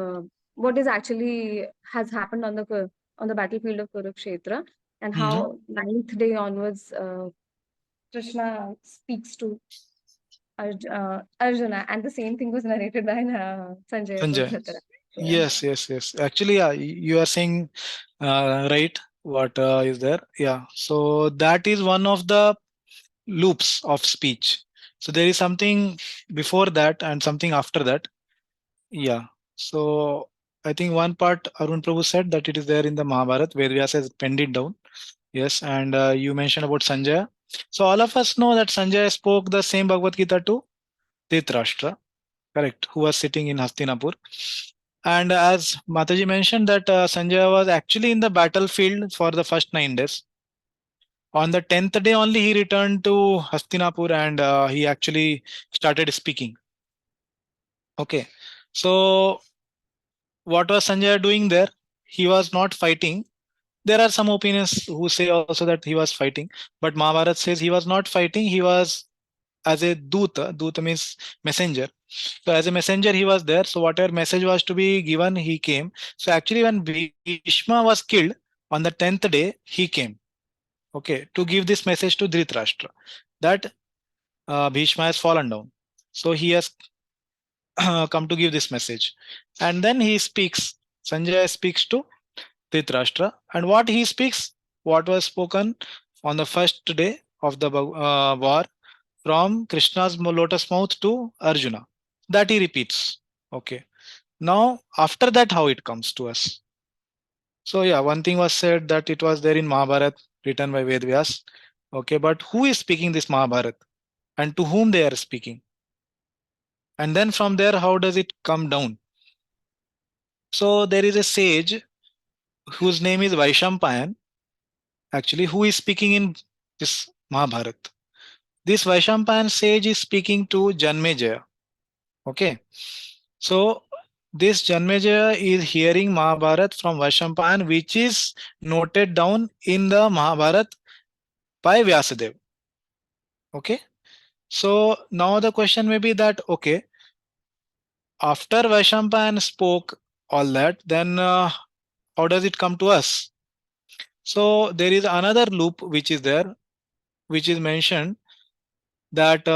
what is actually has happened on the battlefield of Kurukshetra, and how 9th day onwards, Krishna speaks to Arjuna, and the same thing was narrated by Sanjay.
Yes. Actually, yeah, you are saying right. What is there? Yeah. So that is one of the loops of speech. So there is something before that and something after that. Yeah. So I think one part Arun Prabhu said that it is there in the Mahabharata, where Vyasa has penned it down. Yes, and you mentioned about Sanjaya. So all of us know that Sanjaya spoke the same Bhagavad Gita to Dhritarashtra, correct, who was sitting in Hastinapur. And as Mataji mentioned that Sanjaya was actually in the battlefield for the first 9 days. On the 10th day only he returned to Hastinapur and he actually started speaking. Okay, so what was Sanjaya doing there? He was not fighting. There are some opinions who say also that he was fighting, but Mahabharata says he was not fighting. He was as a duta. Duta means messenger. So as a messenger, he was there. So whatever message was to be given, he came. So actually, when Bhishma was killed on the 10th day, he came. Okay, to give this message to Dhritarashtra that Bhishma has fallen down. So he has come to give this message, and then he speaks. Sanjay speaks to Dhritarashtra, and what he speaks, what was spoken on the first day of the war from Krishna's lotus mouth to Arjuna, that he repeats. Okay. Now, after that, how it comes to us? So, yeah, one thing was said that it was there in Mahabharata, written by Vedvyas. Okay, but who is speaking this Mahabharata and to whom they are speaking? And then from there, how does it come down? So, there is a sage whose name is Vaishampayan, actually, who is speaking in this Mahabharata. This Vaishampayan sage is speaking to Janmejaya. Okay. So this Janmejaya is hearing Mahabharata from Vaishampayan, which is noted down in the Mahabharata by Vyasadeva. Okay. So now the question may be that, okay, after Vaishampayan spoke all that, then how does it come to us? So there is another loop which is there, which is mentioned that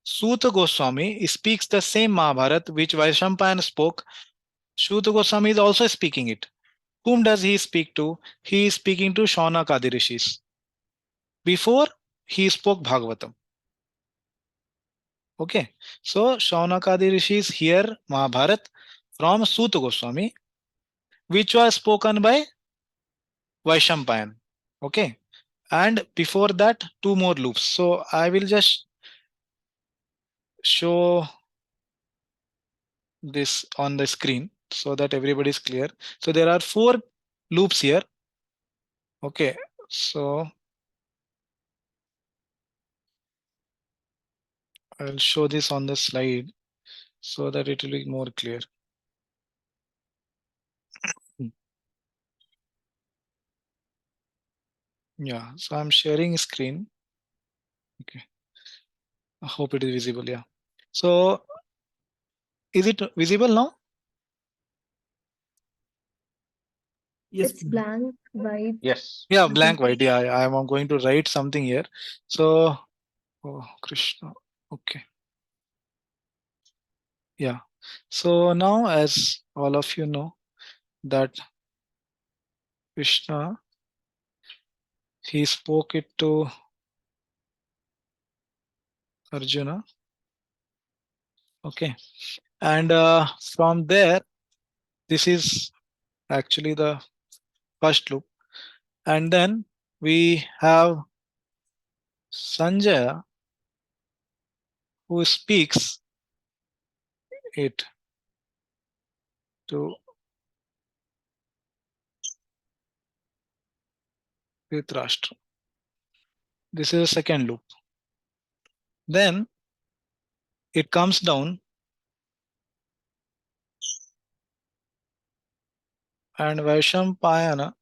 Suta Goswami speaks the same Mahabharata which Vaishampayan spoke. Suta Goswami is also speaking it. Whom does he speak to? He is speaking to Shaunakadi rishis. Before he spoke Bhagavatam. Okay. So Shaunakadi rishis hear Mahabharat from Suta Goswami, which was spoken by Vaishampayan. Okay. And before that, two more loops. So I will just show this on the screen so that everybody is clear. So there are four loops here. Okay. So I'll show this on the slide so that it will be more clear. Yeah, so I'm sharing screen. Okay, I hope it is visible. Yeah. So is it visible now?
Yes,
It's
Prabhu.
blank, white.
Yes.
Yeah, blank white. Yeah, I'm going to write something here. So, oh, Krishna. Okay. Yeah. So now, as all of you know, that Krishna, he spoke it to Arjuna. Okay. And from there, this is actually the first loop. And then we have Sanjaya who speaks it to Dhritarashtra. This is the second loop. Then it comes down and Vaishampayana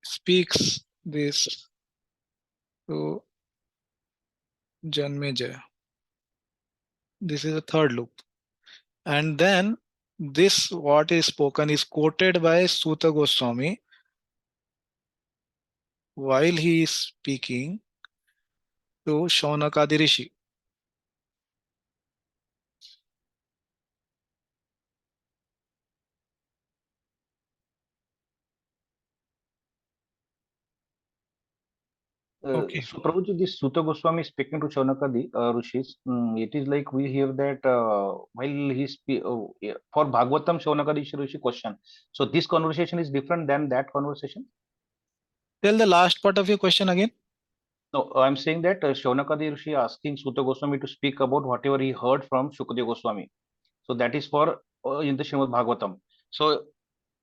speaks this to Janmejaya. This is the third loop. And then this what is spoken is quoted by Suta Goswami while he is speaking to Shaunakadi Rishi. Okay.
So Prabhuji, this Suta Goswami speaking to Shaunakadi Rishis, it is like we hear that while for Bhagavatam Shaunakadi Rishi question. So this conversation is different than that conversation.
Tell the last part of your question again.
No, I'm saying that Shaunakadi Rishi asking Suta Goswami to speak about whatever he heard from Shukadeva Goswami. So that is for in the Srimad Bhagavatam. So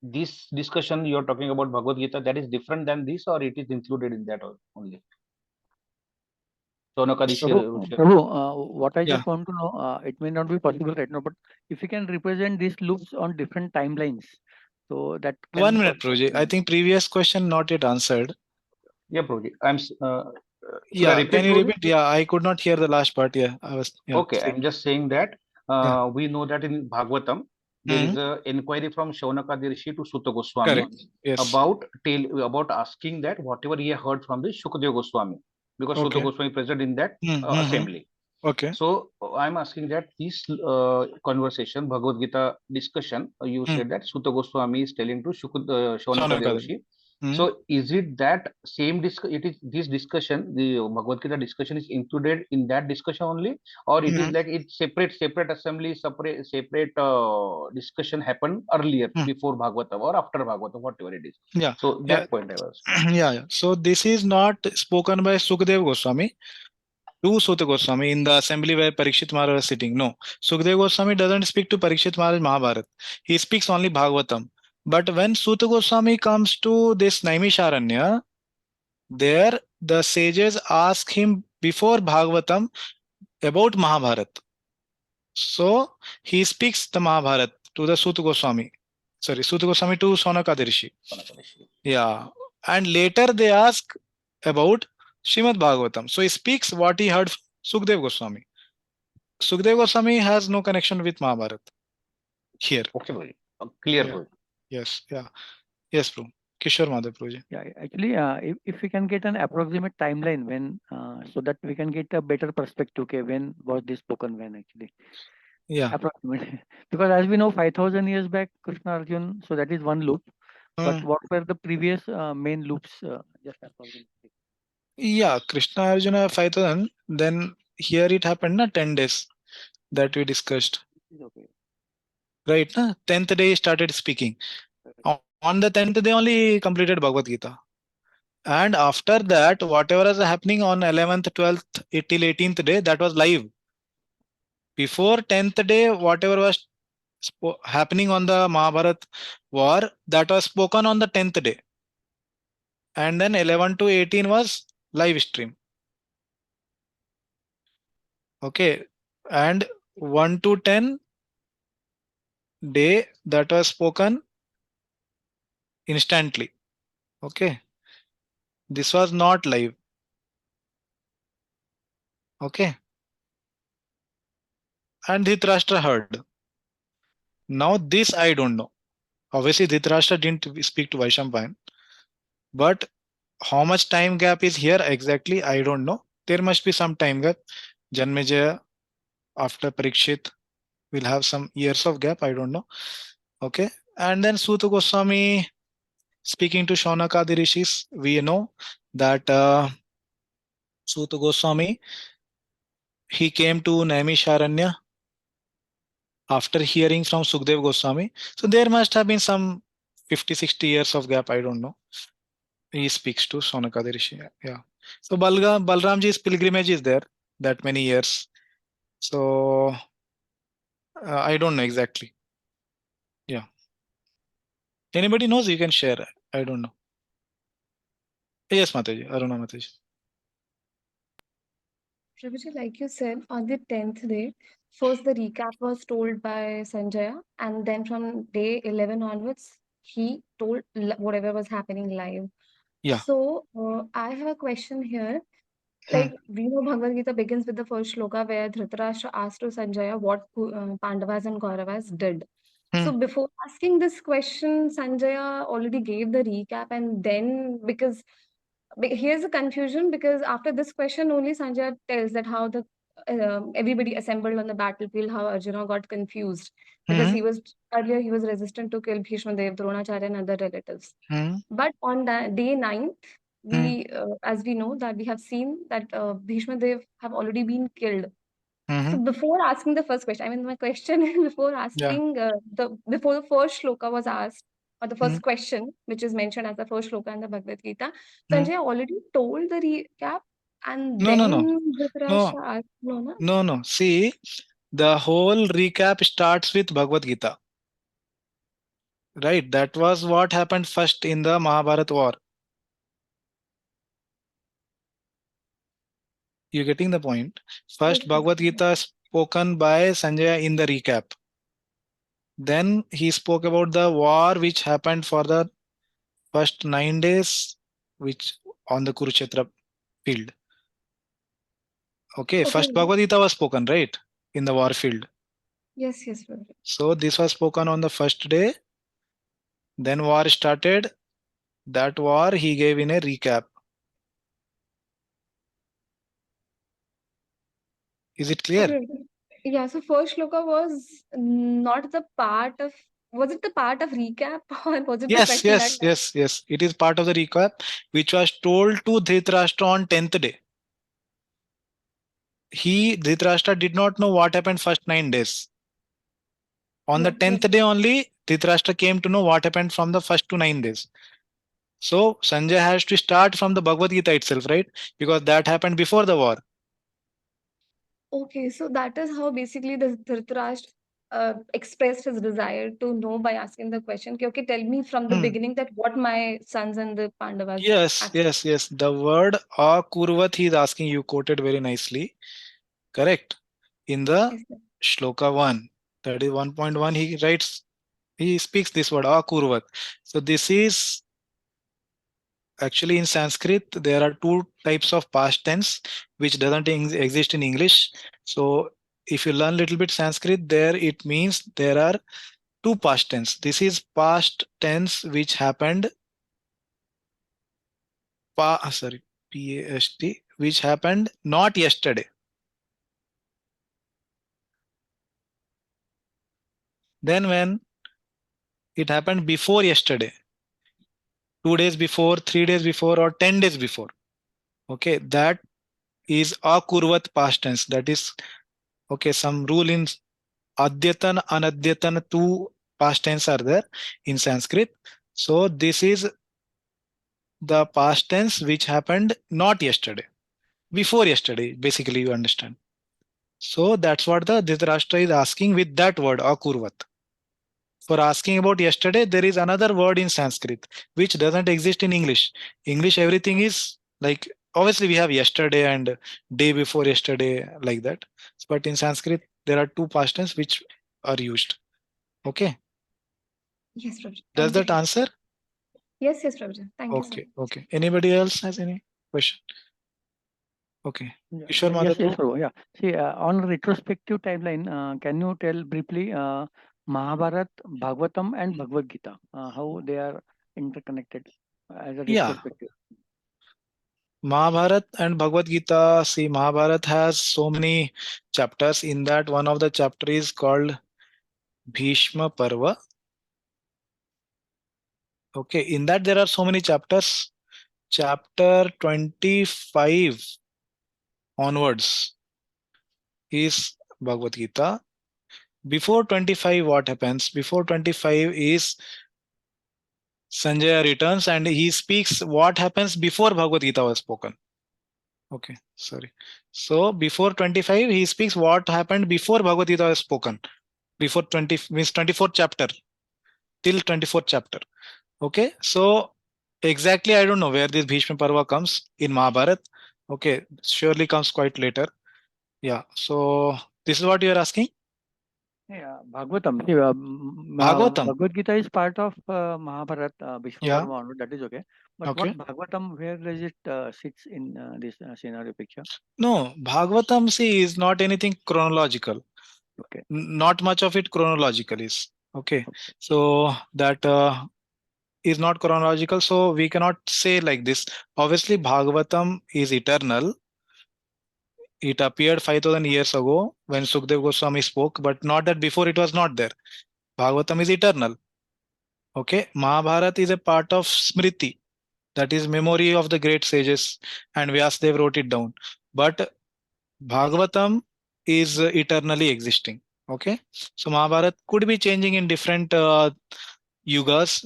this discussion you are talking about Bhagavad Gita, that is different than this, or it is included in that only? Shaunakadi
Prabhu, what I
Yeah.
just want to know, it may not be possible right now, but if you can represent these loops on different timelines, so that can
1 minute, Prabhuji. I think previous question not yet answered.
Yeah, Prabhuji. Should I
Yeah,
repeat,
can you
Prabhuji?
repeat? Yeah, I could not hear the last part. Yeah,
Okay,
say.
I'm just saying that
Yeah.
we know that in Bhagavatam there is a inquiry from Shaunakadi Rishi to Suta Goswami
Correct. Yes.
about asking that whatever he heard from the Shukadeva Goswami, because Suta
Okay.
Goswami present in that assembly.
Okay.
So I'm asking that this conversation, Bhagavad Gita discussion, you said that Suta Goswami is telling to Shaunakadi
Shaunakadi.
Rishi. So is it that same it is this discussion, the Bhagavad Gita discussion is included in that discussion only, or it is like it's separate assembly, separate discussion happened earlier before Bhagavatam or after Bhagavatam, whatever it is.
Yeah.
So that point I was.
Yeah. So this is not spoken by Sukadeva Goswami to Suta Goswami in the assembly where Parikshit Maharaj was sitting. No, Sukadeva Goswami doesn't speak to Parikshit Maharaj Mahabharat. He speaks only Bhagavatam. But when Suta Goswami comes to this Naimisharanya, there the sages ask him before Bhagavatam about Mahabharat. So he speaks the Mahabharat to the Suta Goswami. Sorry, Suta Goswami to Shaunakadi Rishi. Yeah. And later they ask about Srimad Bhagavatam. So he speaks what he heard from Sukadeva Goswami. Sukadeva Goswami has no connection with Mahabharat here.
Okay, clear.
Yeah. Yes. Yeah. Yes, bro. Kishore Madhav Prabhuji.
Yeah, actually, if we can get an approximate timeline when, so that we can get a better perspective, okay, when was this spoken when actually?
Yeah.
Approximately. Because as we know, 5,000 years back, Krishna Arjun, so that is one loop. But what were the previous main loops? Just approximately.
Yeah, Krishna Arjuna 5,000. Then here it happened, na 10 days that we discussed.
Okay.
Right, na 10th day he started speaking. On the 10th day only completed Bhagavad Gita. And after that, whatever was happening on 11th, 12th, till 18th day, that was live. Before 10th day, whatever was happening on the Mahabharat war, that was spoken on the 10th day. And then 11 to 18 was live stream. Okay. And 1 to 10 day, that was spoken instantly. Okay. This was not live. Okay. And Dhritarashtra heard. Now this I don't know. Obviously Dhritarashtra didn't speak to Vaishampayan. But how much time gap is here exactly, I don't know. There must be some time gap. Janmejaya after Parikshit will have some years of gap, I don't know. Okay. And then Suta Goswami speaking to Shaunakadi Rishis, we know that Suta Goswami, he came to Naimisharanya after hearing from Sukadeva Goswami. So there must have been some 50-60 years of gap, I don't know. He speaks to Shaunakadi Rishi. Yeah. So Balramji's pilgrimage is there that many years. So I don't know exactly. Yeah. Anybody knows, you can share. I don't know. Yes, Mataji. Aruna Mataji.
Prabhuji, like you said, on the 10th day, first the recap was told by Sanjaya, and then from day 11 onwards, he told whatever was happening live.
Yeah.
So I have a question here. Like, we know Bhagavad Gita begins with the first shloka where Dhritarashtra asked to Sanjaya what Pandavas and Kauravas did. So before asking this question, Sanjaya already gave the recap, and then here's the confusion, because after this question only Sanjaya tells that how the everybody assembled on the battlefield, how Arjuna got confused because he was resistant to kill Bhishma Dev, Dronacharya and other relatives. But on day 9, we, as we know that we have seen that Bhishma Dev have already been killed. So before asking the first question, I mean, my question before asking before the first shloka was asked, or the first question, which is mentioned as the first shloka in the Bhagavad Gita, Sanjay already told the recap, and
No, no, no.
then Dhritarashtra asked, no.
No. See, the whole recap starts with Bhagavad Gita. Right? That was what happened first in the Mahabharata war. You're getting the point? First,
Yes,
Bhagavad Gita is spoken by Sanjaya in the recap. Then he spoke about the war which happened for the first 9 days, which on the Kurukshetra field. Okay, first Bhagavad Gita was spoken, right? In the war field.
Yes, Prabhuji.
So this was spoken on the first day. Then war started. That war he gave in a recap. Is it clear?
Okay. Yeah, so first shloka was not the part of, was it the part of recap or was it the question that?
Yes. It is part of the recap which was told to Dhritarashtra on 10th day. Dhritarashtra did not know what happened first 9 days. On the 10th day only, Dhritarashtra came to know what happened from the first to 9 days. So Sanjay has to start from the Bhagavad Gita itself, right? Because that happened before the war.
Okay, so that is how basically the Dhritarashtra expressed his desire to know by asking the question. Okay, tell me from the beginning that what my sons and the Pandavas.
Yes. The word akurvat he is asking, you quoted very nicely. Correct. In the shloka 1, that is 1.1, he writes, he speaks this word akurvat. So this is actually in Sanskrit, there are two types of past tense which doesn't exist in English. So if you learn a little bit Sanskrit, there it means there are two past tense. This is past tense which happened past, which happened not yesterday. Then when it happened before yesterday, 2 days before, 3 days before, or 10 days before. Okay, that is akurvat past tense. That is, okay, some rule in adyatan, anadyatan, two past tense are there in Sanskrit. So this is the past tense which happened not yesterday, before yesterday, basically, you understand. So that's what the Dhritarashtra is asking with that word akurvat. For asking about yesterday, there is another word in Sanskrit which doesn't exist in English. English, everything is like, obviously we have yesterday and day before yesterday, like that. But in Sanskrit, there are two past tense which are used. Okay.
Yes, Prabhuji.
Does that answer?
Yes, Prabhuji. Thank you.
Okay. Anybody else has any question? Okay.
Yes, Prabhu. Yeah. See, on retrospective timeline, can you tell briefly Mahabharat, Bhagavatam, and Bhagavad Gita, how they are interconnected as a retrospective?
Mahabharat and Bhagavad Gita. See, Mahabharat has so many chapters. In that, one of the chapter is called Bhishma Parva. Okay, in that there are so many chapters. Chapter 25 onwards is Bhagavad Gita. Before 25, what happens? Before 25 is Sanjaya returns and he speaks what happens before Bhagavad Gita was spoken. Okay, sorry. So before 25, he speaks what happened before Bhagavad Gita was spoken. Before 20 means 24th chapter till 24th chapter. Okay, so exactly I don't know where this Bhishma Parva comes in Mahabharat. Okay, surely comes quite later. Yeah, so this is what you are asking?
Yeah, Bhagavatam. See,
Bhagavatam.
Bhagavad Gita is part of Mahabharata, Bhishma
Yeah.
Parva, that is okay. But
Okay.
what Bhagavatam, where does it sits in this scenario picture?
No, Bhagavatam, see, is not anything chronological.
Okay.
Not much of it chronological is. Okay. So that is not chronological. So we cannot say like this. Obviously, Bhagavatam is eternal. It appeared 5,000 years ago when Sukdev Goswami spoke, but not that before it was not there. Bhagavatam is eternal. Okay. Mahabharata is a part of Smriti. That is memory of the great sages, and Vyasadeva wrote it down. But Bhagavatam is eternally existing. Okay, so Mahabharata could be changing in different yugas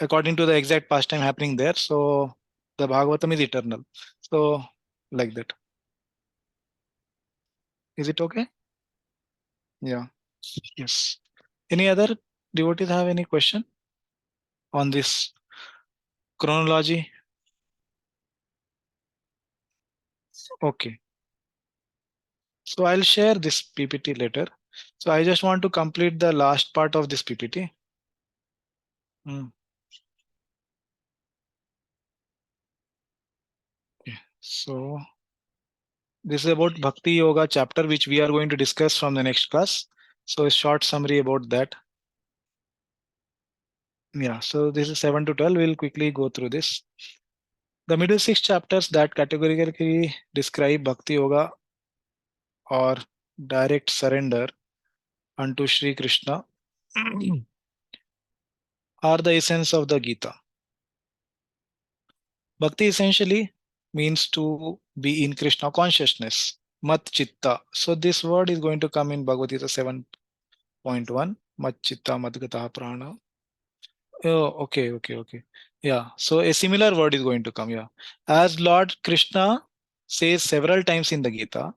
according to the exact pastime happening there. So the Bhagavatam is eternal. So like that. Is it okay? Yeah. Yes. Any other devotees have any question on this chronology? Okay. So I'll share this PPT later. So I just want to complete the last part of this PPT. Okay. So this is about Bhakti Yoga chapter, which we are going to discuss from the next class. So a short summary about that. Yeah, so this is 7 to 12. We'll quickly go through this. The middle 6 chapters that categorically describe Bhakti Yoga or direct surrender unto Sri Krishna are the essence of the Gita. Bhakti essentially means to be in Krishna consciousness, mat chitta. So this word is going to come in Bhagavad Gita 7.1, mat chitta madgata prana. Oh, okay. Yeah, so a similar word is going to come. Yeah, as Lord Krishna says several times in the Gita.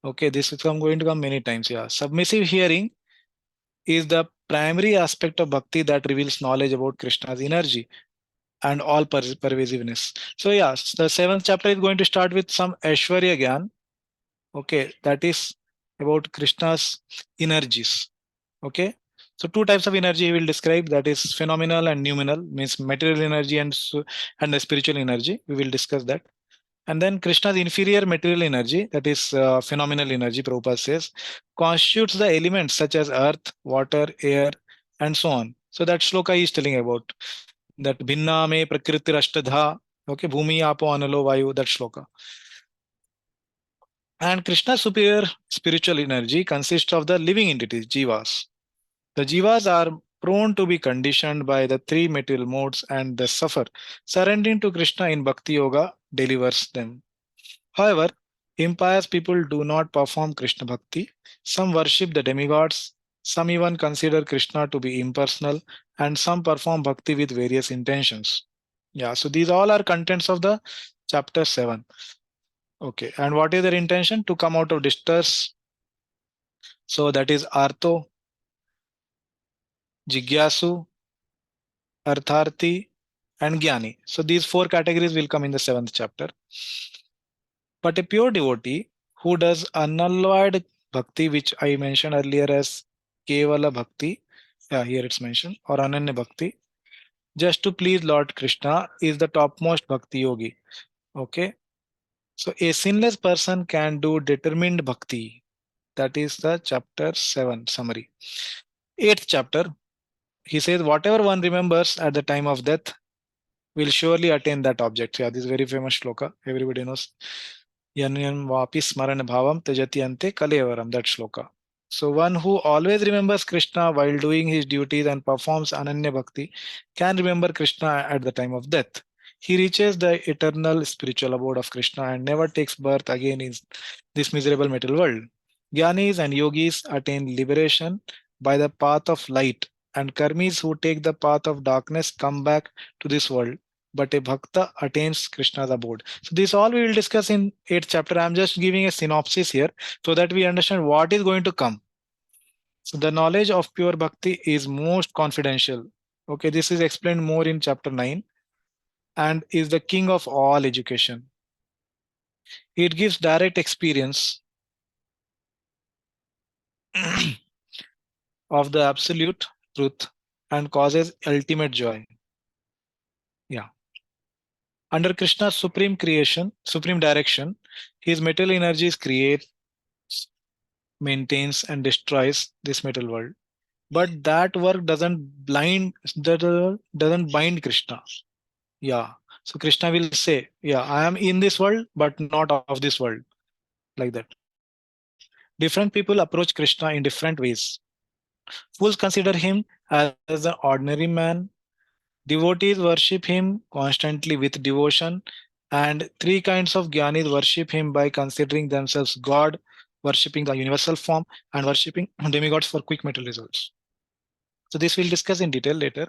Okay, this is going to come many times. Yeah, submissive hearing is the primary aspect of bhakti that reveals knowledge about Krishna's energy and all pervasiveness. So yeah, the 7th chapter is going to start with some Aishwarya Gyan. Okay, that is about Krishna's energies. Okay, so two types of energy we will describe, that is phenomenal and noumenal, means material energy and the spiritual energy. We will discuss that. And then Krishna's inferior material energy, that is phenomenal energy, Prabhupada says, constitutes the elements such as earth, water, air, and so on. So that shloka he is telling about, that bhinna me prakriti rashtadha, okay, bhumi apo analo vayu, that shloka. And Krishna's superior spiritual energy consists of the living entities, jivas. The jivas are prone to be conditioned by the three material modes and they suffer. Surrendering to Krishna in Bhakti Yoga delivers them. However, impious people do not perform Krishna Bhakti. Some worship the demigods, some even consider Krishna to be impersonal, and some perform Bhakti with various intentions. Yeah, so these all are contents of the chapter 7. Okay, and what is their intention? To come out of distress. So that is Artho, Jigyasu, Artharthi, and Gyani. So these 4 categories will come in the 7th chapter. But a pure devotee who does unalloyed bhakti, which I mentioned earlier as Kevala Bhakti, yeah, here it's mentioned, or Ananya Bhakti, just to please Lord Krishna, is the topmost bhakti yogi. Okay, so a sinless person can do determined bhakti. That is the chapter 7 summary. 8th chapter, he says, whatever one remembers at the time of death will surely attain that object. Yeah, this is very famous shloka. Everybody knows. Yanyan vapi smarana bhavam tajati ante kalevaram, that shloka. So one who always remembers Krishna while doing his duties and performs Ananya Bhakti can remember Krishna at the time of death. He reaches the eternal spiritual abode of Krishna and never takes birth again in this miserable material world. Gyanis and yogis attain liberation by the path of light, and karmis who take the path of darkness come back to this world. But a bhakta attains Krishna's abode. So this all we will discuss in 8th chapter. I am just giving a synopsis here so that we understand what is going to come. So the knowledge of pure bhakti is most confidential. Okay, this is explained more in chapter 9 and is the king of all education. It gives direct experience of the absolute truth and causes ultimate joy. Yeah. Under Krishna's supreme creation, supreme direction, his material energies create, maintains, and destroys this material world. But that work doesn't bind Krishna. Yeah. So Krishna will say, yeah, I am in this world, but not of this world. Like that. Different people approach Krishna in different ways. Fools consider him as an ordinary man. Devotees worship him constantly with devotion, and three kinds of Gyanis worship him by considering themselves God, worshipping the universal form, and worshipping demigods for quick material results. So this we'll discuss in detail later.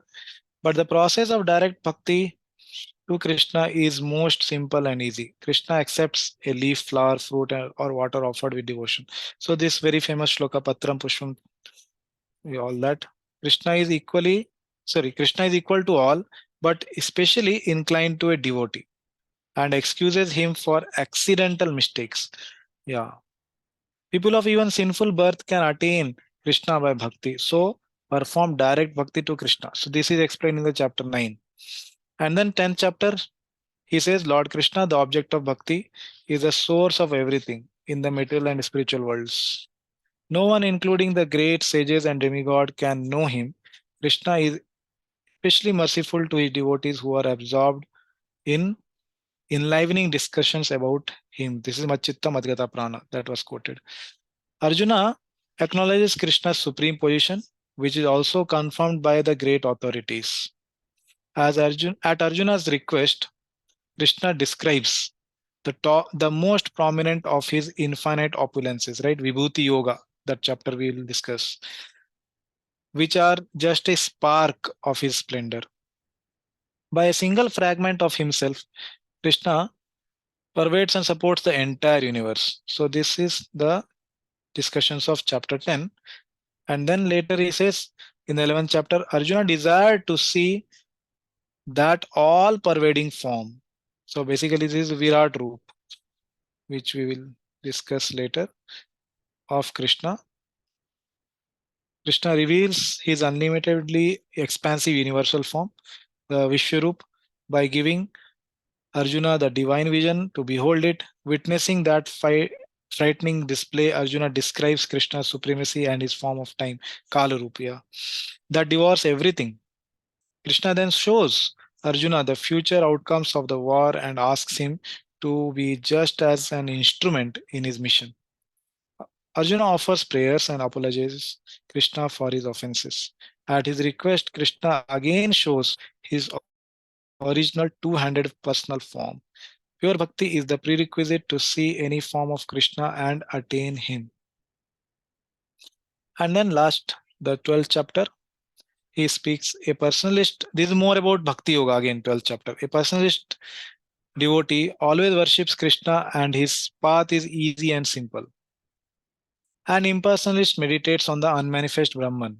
But the process of direct bhakti to Krishna is most simple and easy. Krishna accepts a leaf, flower, fruit, or water offered with devotion. So this very famous shloka, Patram Pushpam, all that. Krishna is equal to all, but especially inclined to a devotee and excuses him for accidental mistakes. Yeah. People of even sinful birth can attain Krishna by bhakti. So perform direct bhakti to Krishna. So this is explained in the chapter 9. And then 10th chapter, he says, Lord Krishna, the object of bhakti, is the source of everything in the material and spiritual worlds. No one, including the great sages and demigod, can know him. Krishna is especially merciful to his devotees who are absorbed in enlivening discussions about him. This is Machitta Madgata Prana that was quoted. Arjuna acknowledges Krishna's supreme position, which is also confirmed by the great authorities. At Arjuna's request, Krishna describes the most prominent of his infinite opulences, right? Vibhuti Yoga, that chapter we will discuss, which are just a spark of his splendor. By a single fragment of himself, Krishna pervades and supports the entire universe. So this is the discussions of chapter 10. And then later he says in the 11th chapter, Arjuna desired to see that all pervading form. So basically this is Virat Roop, which we will discuss later, of Krishna. Krishna reveals his unlimitedly expansive universal form, the Vishwarup, by giving Arjuna the divine vision to behold it. Witnessing that frightening display, Arjuna describes Krishna's supremacy and his form of time, Kala Rupya, that devours everything. Krishna then shows Arjuna the future outcomes of the war and asks him to be just as an instrument in his mission. Arjuna offers prayers and apologizes Krishna for his offenses. At his request, Krishna again shows his original two-handed personal form. Pure bhakti is the prerequisite to see any form of Krishna and attain him. And then last, the 12th chapter, he speaks a personalist. This is more about Bhakti Yoga again, 12th chapter. A personalist devotee always worships Krishna and his path is easy and simple. An impersonalist meditates on the unmanifest Brahman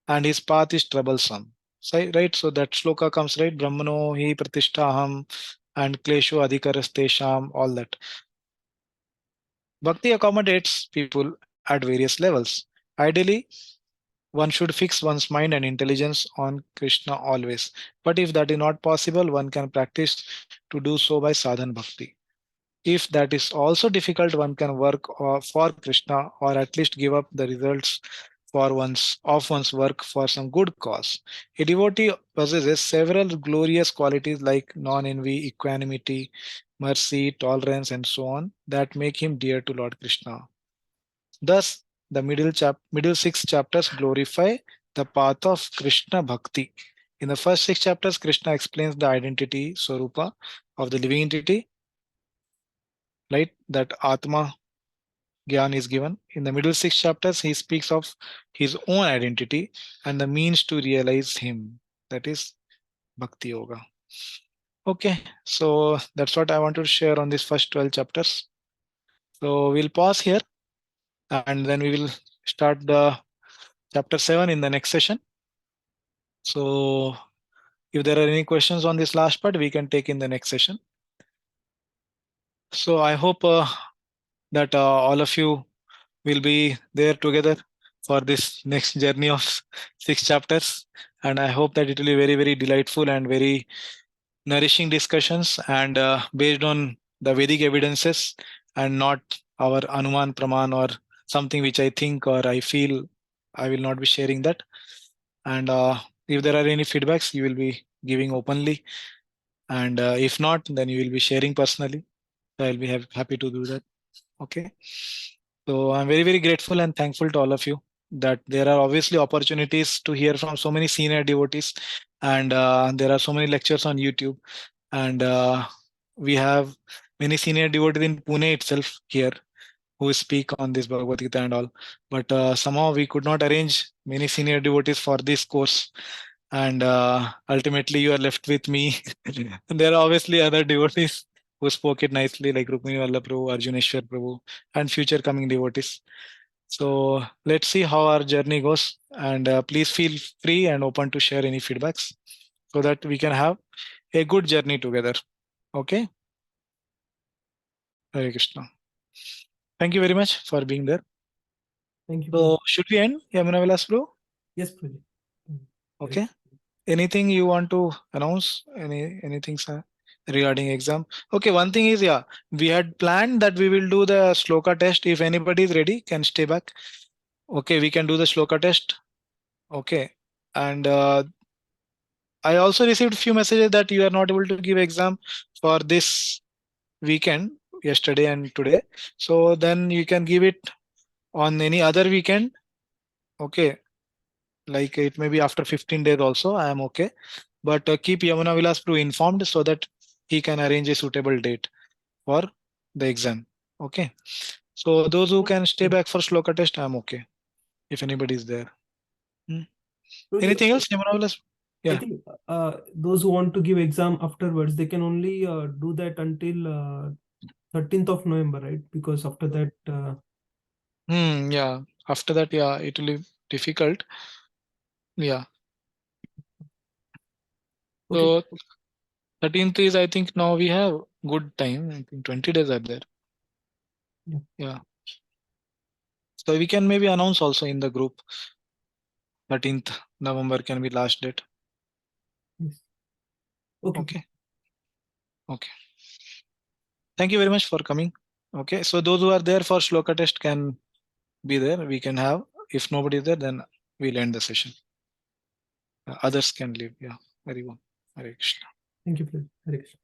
and his path is troublesome. So, right, so that shloka comes, right? Brahmano hi pratishtaham and klesho adhikarastesham, all that. Bhakti accommodates people at various levels. Ideally, one should fix one's mind and intelligence on Krishna always. But if that is not possible, one can practice to do so by sadhan bhakti. If that is also difficult, one can work for Krishna or at least give up the results for one's work for some good cause. A devotee possesses several glorious qualities like non-envy, equanimity, mercy, tolerance, and so on that make him dear to Lord Krishna. Thus, the middle 6 chapters glorify the path of Krishna Bhakti. In the first 6 chapters, Krishna explains the identity, Swarupa, of the living entity, right? That Atma Gyan is given. In the middle 6 chapters, he speaks of his own identity and the means to realize him. That is Bhakti Yoga. Okay, so that's what I want to share on these first 12 chapters. So we'll pause here and then we will start the chapter 7 in the next session. So if there are any questions on this last part, we can take in the next session. So I hope that all of you will be there together for this next journey of 6 chapters. And I hope that it will be very, very delightful and very nourishing discussions and based on the Vedic evidences and not our Anuman Praman or something which I think or I feel. I will not be sharing that. And if there are any feedbacks, you will be giving openly. And if not, then you will be sharing personally. So I'll be happy to do that. Okay. So I'm very, very grateful and thankful to all of you that there are obviously opportunities to hear from so many senior devotees, and there are so many lectures on YouTube, and we have many senior devotees in Pune itself here who speak on this Bhagavad Gita and all. But somehow we could not arrange many senior devotees for this course, and ultimately you are left with me. And there are obviously other devotees who spoke it nicely, like Rukmini Vallabh Prabhu, Arjuneshwar Prabhu, and future coming devotees. So let's see how our journey goes, and please feel free and open to share any feedbacks so that we can have a good journey together. Okay. Hare Krishna. Thank you very much for being there.
Thank you.
So should we end, Yamuna Vilas Bro?
Yes, Prabhuji.
Okay. Anything you want to announce? Anything, sir, regarding exam? Okay, one thing is, yeah, we had planned that we will do the Shloka test. If anybody is ready, can stay back. Okay, we can do the Shloka test. Okay. And I also received few messages that you are not able to give exam for this weekend, yesterday and today. So then you can give it on any other weekend. Okay. Like it may be after 15 days also. I am okay. But keep Yamuna Vilas Prabhu informed so that he can arrange a suitable date for the exam. Okay. So those who can stay back for Shloka test, I am okay. If anybody is there.
Prabhuji,
Anything else, Yamuna Vilas?
I
Yeah.
think those who want to give exam afterwards, they can only do that until 13th of November, right? Because after that,
Yeah. After that, yeah, it will be difficult. Yeah.
okay.
So 13th is, I think now we have good time. I think 20 days are there.
Yeah.
Yeah. So we can maybe announce also in the group. 13th November can be last date.
Yes. Okay.
Okay. Okay. Thank you very much for coming. Okay. So those who are there for Shloka test can be there. We can have. If nobody is there, then we'll end the session. Others can leave. Yeah. Very well. Hare Krishna.
Thank you, Prabhuji. Hare Krishna.